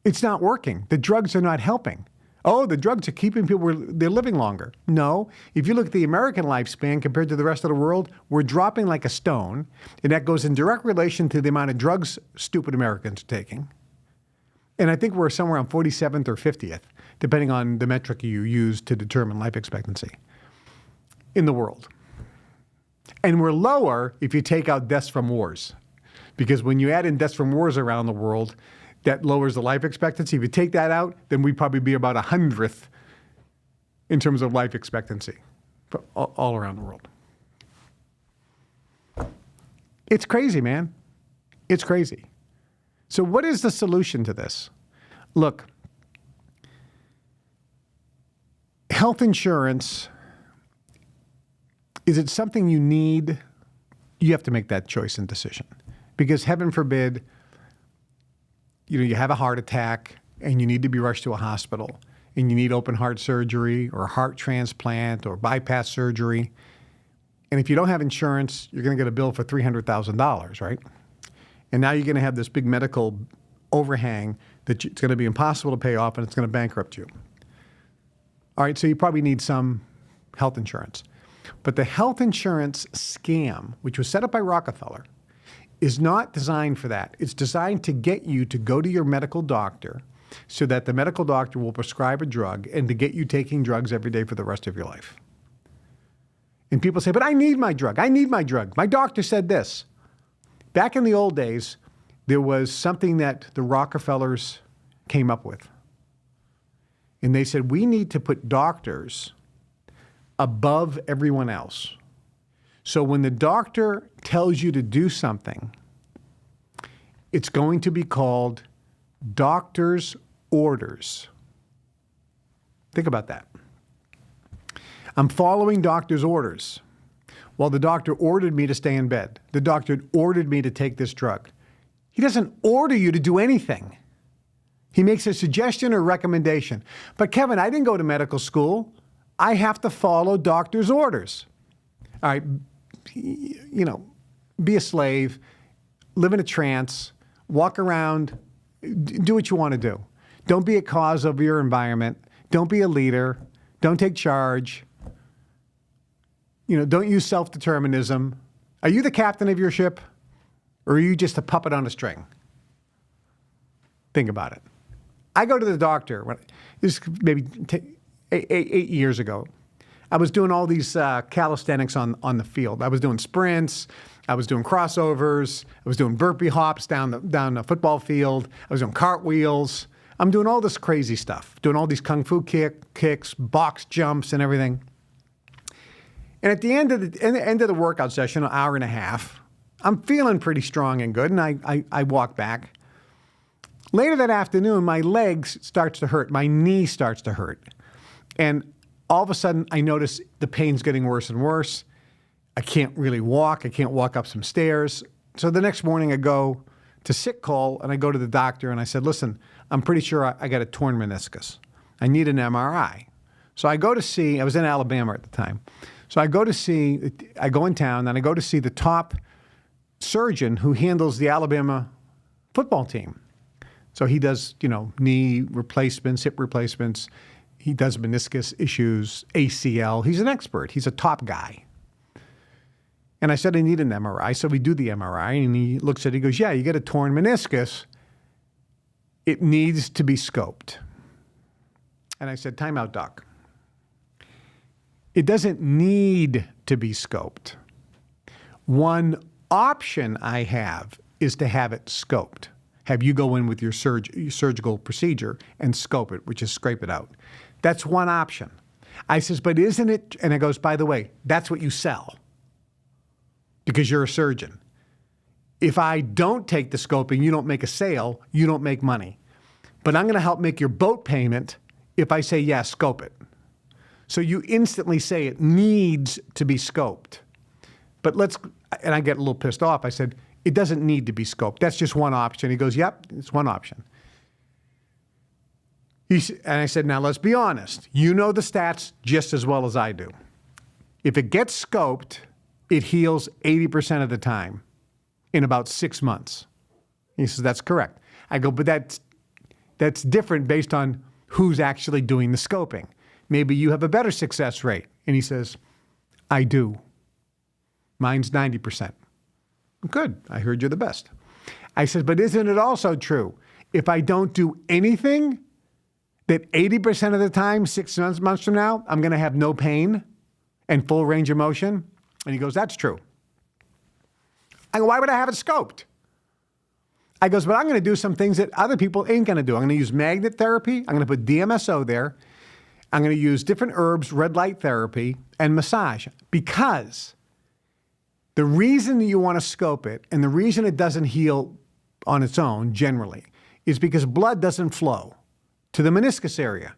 It's not working. The drugs are not helping. Oh, the drugs are keeping people, they're living longer. No. If you look at the American lifespan compared to the rest of the world, we're dropping like a stone, and that goes in direct relation to the amount of drugs stupid Americans are taking. And I think we're somewhere on 47th or 50th, depending on the metric you use to determine life expectancy in the world. And we're lower if you take out deaths from wars. Because when you add in deaths from wars around the world, that lowers the life expectancy. If you take that out, then we'd probably be about 100th in terms of life expectancy all around the world. It's crazy, man. It's crazy. So what is the solution to this? Look, health insurance, is it something you need? You have to make that choice and decision. Because heaven forbid, you have a heart attack and you need to be rushed to a hospital and you need open heart surgery or a heart transplant or bypass surgery. And if you don't have insurance, you're going to get a bill for $300,000, right? And now you're going to have this big medical overhang that it's going to be impossible to pay off and it's going to bankrupt you. All right, so you probably need some health insurance. But the health insurance scam, which was set up by Rockefeller, is not designed for that. It's designed to get you to go to your medical doctor so that the medical doctor will prescribe a drug and to get you taking drugs every day for the rest of your life. And people say, but I need my drug. I need my drug. My doctor said this. Back in the old days, there was something that the Rockefellers came up with. And they said, we need to put doctors above everyone else. So when the doctor tells you to do something, it's going to be called doctor's orders. Think about that. I'm following doctor's orders. Well, the doctor ordered me to stay in bed. The doctor ordered me to take this drug. He doesn't order you to do anything. He makes a suggestion or recommendation. But Kevin, I didn't go to medical school. I have to follow doctor's orders. All right, be a slave, live in a trance, walk around, do what you want to do. Don't be a cause of your environment. Don't be a leader. Don't take charge. Don't use self-determinism. Are you the captain of your ship, or are you just a puppet on a string? Think about it. I go to the doctor. This maybe 8 years ago. I was doing all these calisthenics on the field. I was doing sprints. I was doing crossovers. I was doing burpee hops down the football field. I was doing cartwheels. I'm doing all this crazy stuff, doing all these kung fu kicks, box jumps, and everything. And at the end of the workout session, an hour and a half, I'm feeling pretty strong and good, and I walk back. Later that afternoon, my legs starts to hurt. My knee starts to hurt. And all of a sudden, I notice the pain's getting worse and worse. I can't really walk. I can't walk up some stairs. So the next morning, I go to sick call, and I go to the doctor, and I said, listen, I'm pretty sure I got a torn meniscus. I need an MRI. So I go to see, I was in Alabama at the time. So I go in town, and I go to see the top surgeon who handles the Alabama football team. So he does, knee replacements, hip replacements. He does meniscus issues, ACL. He's an expert. He's a top guy. And I said, I need an MRI. So we do the MRI, and he looks at it. He goes, yeah, you get a torn meniscus. It needs to be scoped. And I said, time out, doc. It doesn't need to be scoped. One option I have is to have it scoped. Have you go in with your surgical procedure and scope it, which is scrape it out. That's one option. I says, but isn't it? And it goes, by the way, that's what you sell because you're a surgeon. If I don't take the scoping, you don't make a sale, you don't make money. But I'm going to help make your boat payment if I say, yeah, scope it. So you instantly say it needs to be scoped. But and I get a little pissed off. I said, it doesn't need to be scoped. That's just one option. He goes, yep, it's one option. And I said, now let's be honest. You know the stats just as well as I do. If it gets scoped, it heals 80% of the time in about 6 months. He says, that's correct. I go, but that's different based on who's actually doing the scoping. Maybe you have a better success rate. And he says, I do. Mine's 90%. Good. I heard you're the best. I said, but isn't it also true? If I don't do anything, that 80% of the time, 6 months from now, I'm going to have no pain and full range of motion? And he goes, that's true. I go, why would I have it scoped? I goes, but I'm going to do some things that other people ain't going to do. I'm going to use magnet therapy. I'm going to put DMSO there. I'm going to use different herbs, red light therapy, and massage. Because the reason that you want to scope it and the reason it doesn't heal on its own generally is because blood doesn't flow to the meniscus area.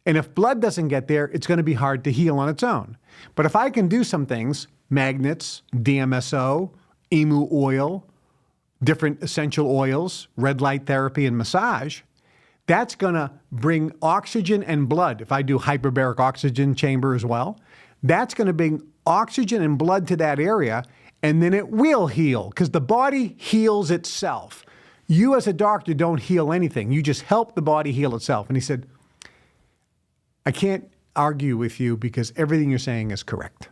And if blood doesn't get there, it's going to be hard to heal on its own. But if I can do some things, magnets, DMSO, emu oil, different essential oils, red light therapy, and massage, that's going to bring oxygen and blood. If I do hyperbaric oxygen chamber as well, that's going to bring oxygen and blood to that area, and then it will heal because the body heals itself. You as a doctor don't heal anything. You just help the body heal itself. And he said, I can't argue with you because everything you're saying is correct.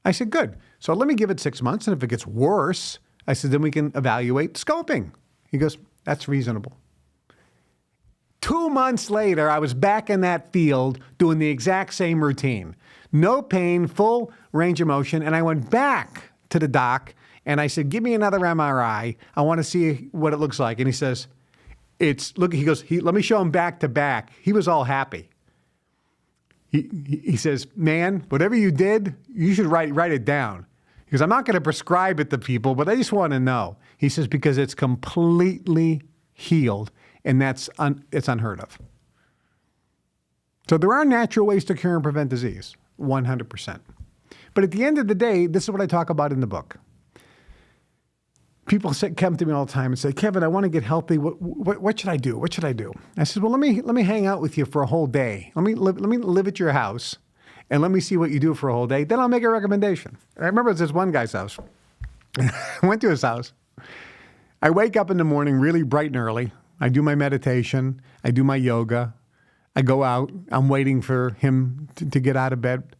I said, good. So let me give it 6 months. And if it gets worse, I said, then we can evaluate scoping. He goes, that's reasonable. 2 months later, I was back in that field doing the exact same routine. No pain, full range of motion. And I went back to the doc and I said, give me another MRI. I want to see what it looks like. And he says, he goes, let me show him back to back. He was all happy. He says, man, whatever you did, you should write it down. Because I'm not going to prescribe it to people, but I just want to know. He says, because it's completely healed, and it's unheard of. So there are natural ways to cure and prevent disease, 100%. But at the end of the day, this is what I talk about in the book. People come to me all the time and say, Kevin, I want to get healthy. What should I do? What should I do? I said, well, let me hang out with you for a whole day. Let me live at your house and let me see what you do for a whole day. Then I'll make a recommendation. I remember this one guy's house. I went to his house. I wake up in the morning really bright and early. I do my meditation. I do my yoga. I go out. I'm waiting for him to get out of bed.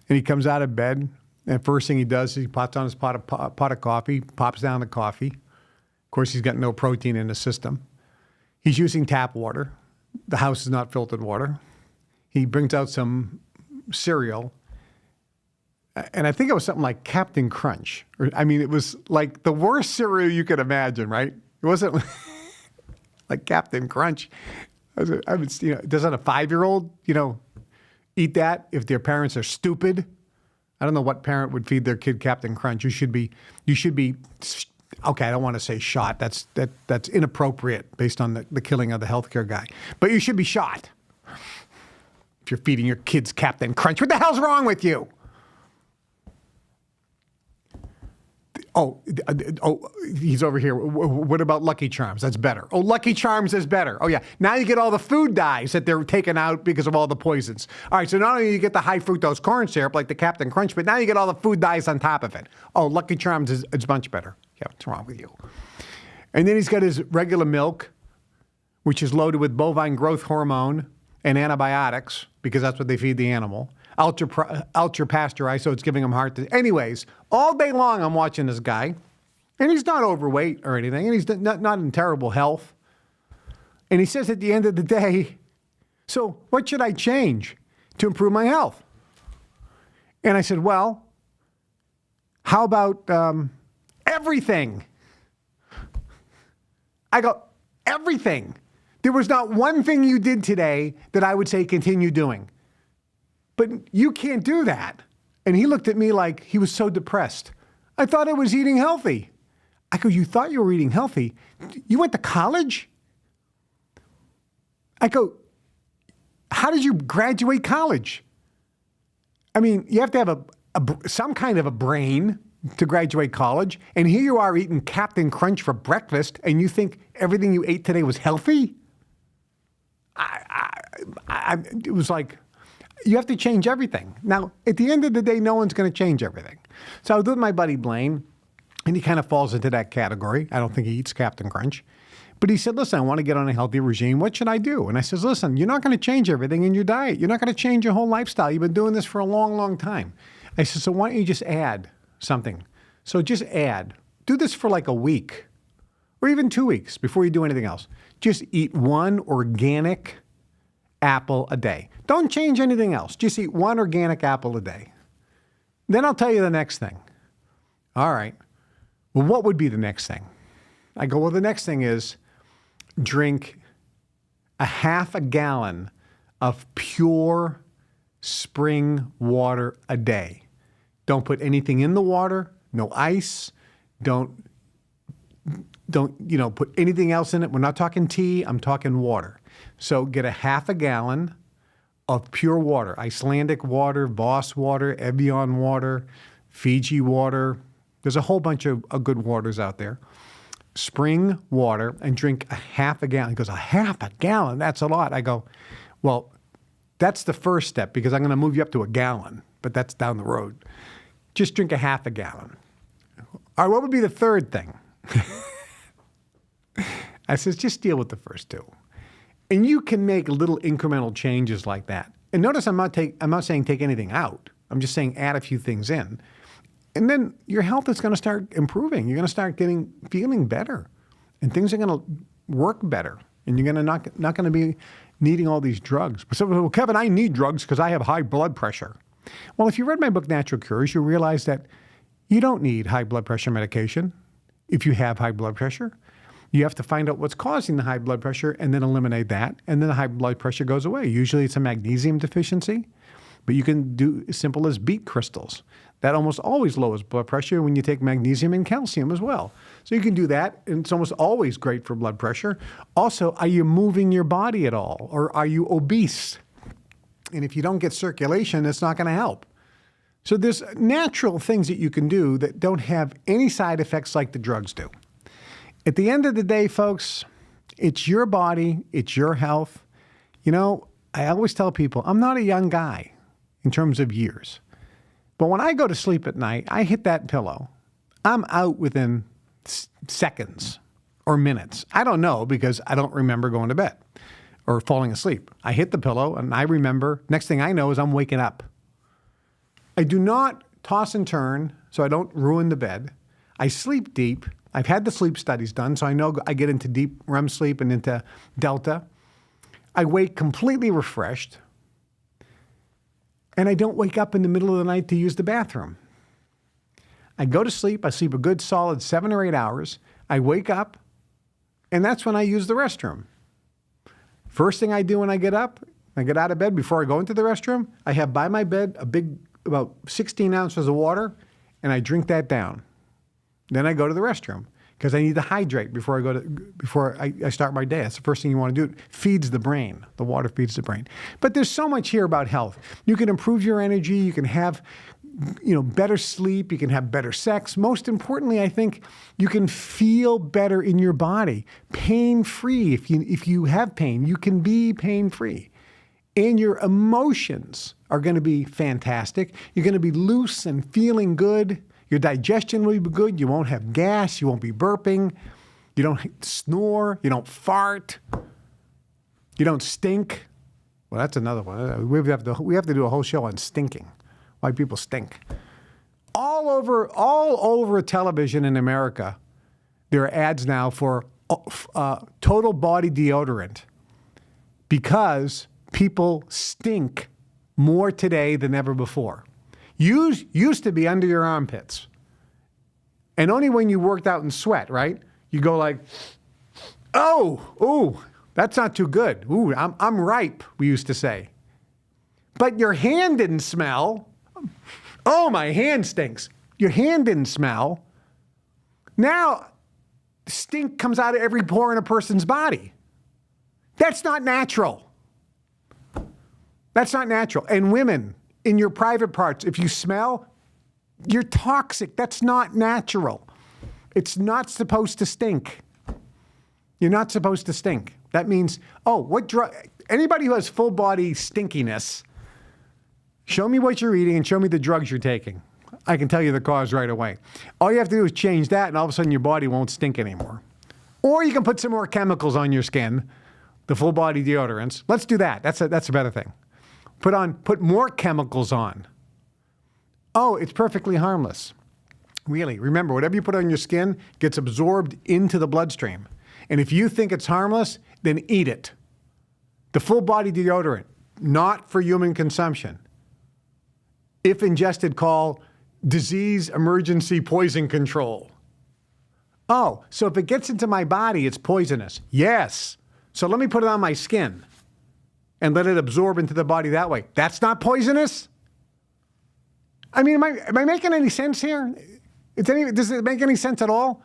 And he comes out of bed. And first thing he does is he pots on his pot of coffee, pops down the coffee. Of course, he's got no protein in his system. He's using tap water. The house is not filtered water. He brings out some cereal. And I think it was something like Captain Crunch. It was like the worst cereal you could imagine, right? It wasn't like Captain Crunch. Doesn't a 5-year-old, eat that if their parents are stupid? I don't know what parent would feed their kid Captain Crunch. You should be. Okay, I don't want to say shot. That's inappropriate based on the killing of the healthcare guy. But you should be shot if you're feeding your kids Captain Crunch. What the hell's wrong with you? Oh, he's over here. What about Lucky Charms? That's better. Oh, Lucky Charms is better. Oh, yeah. Now you get all the food dyes that they're taking out because of all the poisons. All right, so not only do you get the high fructose corn syrup like the Captain Crunch, but now you get all the food dyes on top of it. Oh, Lucky Charms is much better. Yeah, what's wrong with you? And then he's got his regular milk, which is loaded with bovine growth hormone and antibiotics because that's what they feed the animal. Ultra pasteurized, so it's giving him heart disease. Anyways, all day long I'm watching this guy, and he's not overweight or anything, and he's not in terrible health. And he says at the end of the day, so what should I change to improve my health? And I said, well, how about everything? I go, everything. There was not one thing you did today that I would say continue doing. But you can't do that. And he looked at me like he was so depressed. I thought I was eating healthy. I go, you thought you were eating healthy? You went to college? I go, how did you graduate college? You have to have some kind of a brain to graduate college. And here you are eating Captain Crunch for breakfast, and you think everything you ate today was healthy? It was like, you have to change everything. Now, at the end of the day, no one's going to change everything. So I was with my buddy Blaine, and he kind of falls into that category. I don't think he eats Captain Crunch. But he said, listen, I want to get on a healthy regime. What should I do? And I says, listen, you're not going to change everything in your diet. You're not going to change your whole lifestyle. You've been doing this for a long, long time. I said, so why don't you just add something? So just add. Do this for like a week or even 2 weeks before you do anything else. Just eat one organic apple a day. Don't change anything else. Just eat one organic apple a day. Then I'll tell you the next thing. All right. Well, what would be the next thing? I go, well, the next thing is drink a half a gallon of pure spring water a day. Don't put anything in the water, no ice. Don't put anything else in it. We're not talking tea, I'm talking water. So get a half a gallon of pure water, Icelandic water, Voss water, Evian water, Fiji water. There's a whole bunch of good waters out there. Spring water, and drink a half a gallon. He goes, a half a gallon? That's a lot. I go, well, that's the first step because I'm going to move you up to a gallon, but that's down the road. Just drink a half a gallon. All right, what would be the third thing? I says, just deal with the first two. And you can make little incremental changes like that. And notice I'm not saying take anything out. I'm just saying add a few things in. And then your health is going to start improving. You're going to start feeling better. And things are going to work better. And you're going to not going to be needing all these drugs. But someone, well, Kevin, I need drugs because I have high blood pressure. Well, if you read my book, Natural Cures, you'll realize that you don't need high blood pressure medication if you have high blood pressure. You have to find out what's causing the high blood pressure and then eliminate that. And then the high blood pressure goes away. Usually it's a magnesium deficiency, but you can do as simple as beet crystals. That almost always lowers blood pressure when you take magnesium and calcium as well. So you can do that, and it's almost always great for blood pressure. Also, are you moving your body at all? Or are you obese? And if you don't get circulation, it's not going to help. So there's natural things that you can do that don't have any side effects like the drugs do. At the end of the day, folks, it's your body, it's your health. You know, I always tell people, I'm not a young guy in terms of years. But when I go to sleep at night, I hit that pillow. I'm out within seconds or minutes. I don't know because I don't remember going to bed or falling asleep. I hit the pillow and I remember, next thing I know is I'm waking up. I do not toss and turn so I don't ruin the bed. I sleep deep. I've had the sleep studies done, so I know I get into deep REM sleep and into delta. I wake completely refreshed. And I don't wake up in the middle of the night to use the bathroom. I go to sleep. I sleep a good solid 7 or 8 hours. I wake up, and that's when I use the restroom. First thing I do when I get up, I get out of bed before I go into the restroom, I have by my bed a big, about 16 ounces of water, and I drink that down. Then I go to the restroom because I need to hydrate before I start my day. That's the first thing you want to do. It feeds the brain. The water feeds the brain. But there's so much here about health. You can improve your energy. You can have, better sleep. You can have better sex. Most importantly, I think you can feel better in your body, pain-free. If you have pain, you can be pain-free. And your emotions are going to be fantastic. You're going to be loose and feeling good. Your digestion will be good. You won't have gas. You won't be burping. You don't snore. You don't fart. You don't stink. Well, that's another one. We have to do a whole show on stinking, why people stink. All over television in America, there are ads now for total body deodorant because people stink more today than ever before. Used to be under your armpits. And only when you worked out and sweat, right? You go like, ooh, that's not too good. Ooh, I'm ripe, we used to say. But your hand didn't smell. Oh, my hand stinks. Your hand didn't smell. Now, stink comes out of every pore in a person's body. That's not natural. That's not natural. And women, in your private parts, if you smell, you're toxic. That's not natural. It's not supposed to stink. You're not supposed to stink. That means, what drug? Anybody who has full body stinkiness, show me what you're eating and show me the drugs you're taking. I can tell you the cause right away. All you have to do is change that, and all of a sudden your body won't stink anymore. Or you can put some more chemicals on your skin, the full body deodorants. Let's do that. That's a better thing. Put more chemicals on. Oh, it's perfectly harmless. Really, remember, whatever you put on your skin gets absorbed into the bloodstream. And if you think it's harmless, then eat it. The full body deodorant, not for human consumption. If ingested, call disease emergency poison control. Oh, so if it gets into my body, it's poisonous. Yes. So let me put it on my skin and let it absorb into the body that way. That's not poisonous? I mean, am I making any sense here? Does it make any sense at all?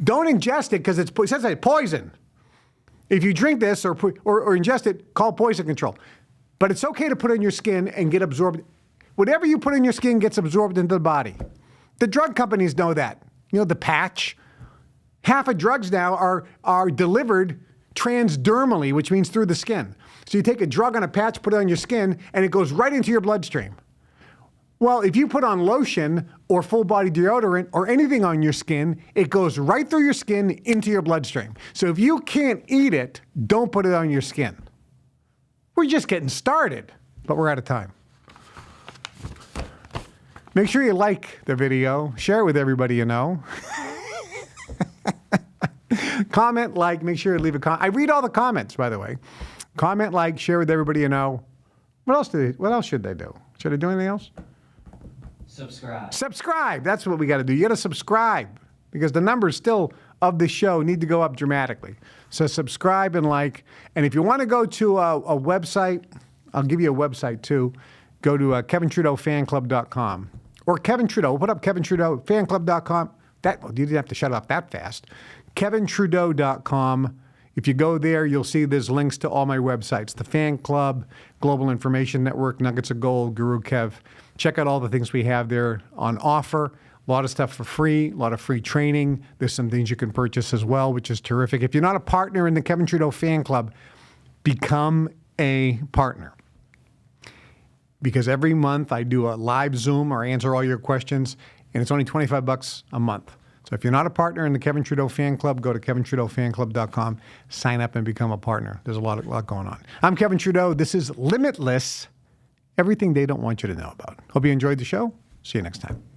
Don't ingest it because it says it's poison. If you drink this or ingest it, call poison control. But it's okay to put it in your skin and get absorbed. Whatever you put in your skin gets absorbed into the body. The drug companies know that. The patch. Half of drugs now are delivered transdermally, which means through the skin. So you take a drug on a patch, put it on your skin, and it goes right into your bloodstream. Well, if you put on lotion or full body deodorant or anything on your skin, it goes right through your skin into your bloodstream. So if you can't eat it, don't put it on your skin. We're just getting started, but we're out of time. Make sure you like the video, share it with everybody you know. Comment, like, make sure you leave a comment. I read all the comments, by the way. Comment, like, share with everybody you know. What else should they do? Should I do anything else? Subscribe. Subscribe. That's what we got to do. You got to subscribe because the numbers still of the show need to go up dramatically. So subscribe and like. And if you want to go to a website, I'll give you a website too. Go to KevinTrudeauFanClub.com or Kevin Trudeau. Put up KevinTrudeauFanClub.com. You didn't have to shut up that fast. KevinTrudeau.com. If you go there, you'll see there's links to all my websites. The Fan Club, Global Information Network, Nuggets of Gold, Guru Kev. check out all the things we have there on offer. A lot of stuff for free, a lot of free training. There's some things you can purchase as well, which is terrific. If you're not a partner in the Kevin Trudeau fan club, become a partner. Because every month I do a live Zoom or answer all your questions, and it's only $25 a month. So if you're not a partner in the Kevin Trudeau fan club, go to KevinTrudeauFanClub.com, sign up and become a partner. There's a lot going on. I'm Kevin Trudeau. This is Limitless, everything they don't want you to know about. Hope you enjoyed the show. See you next time.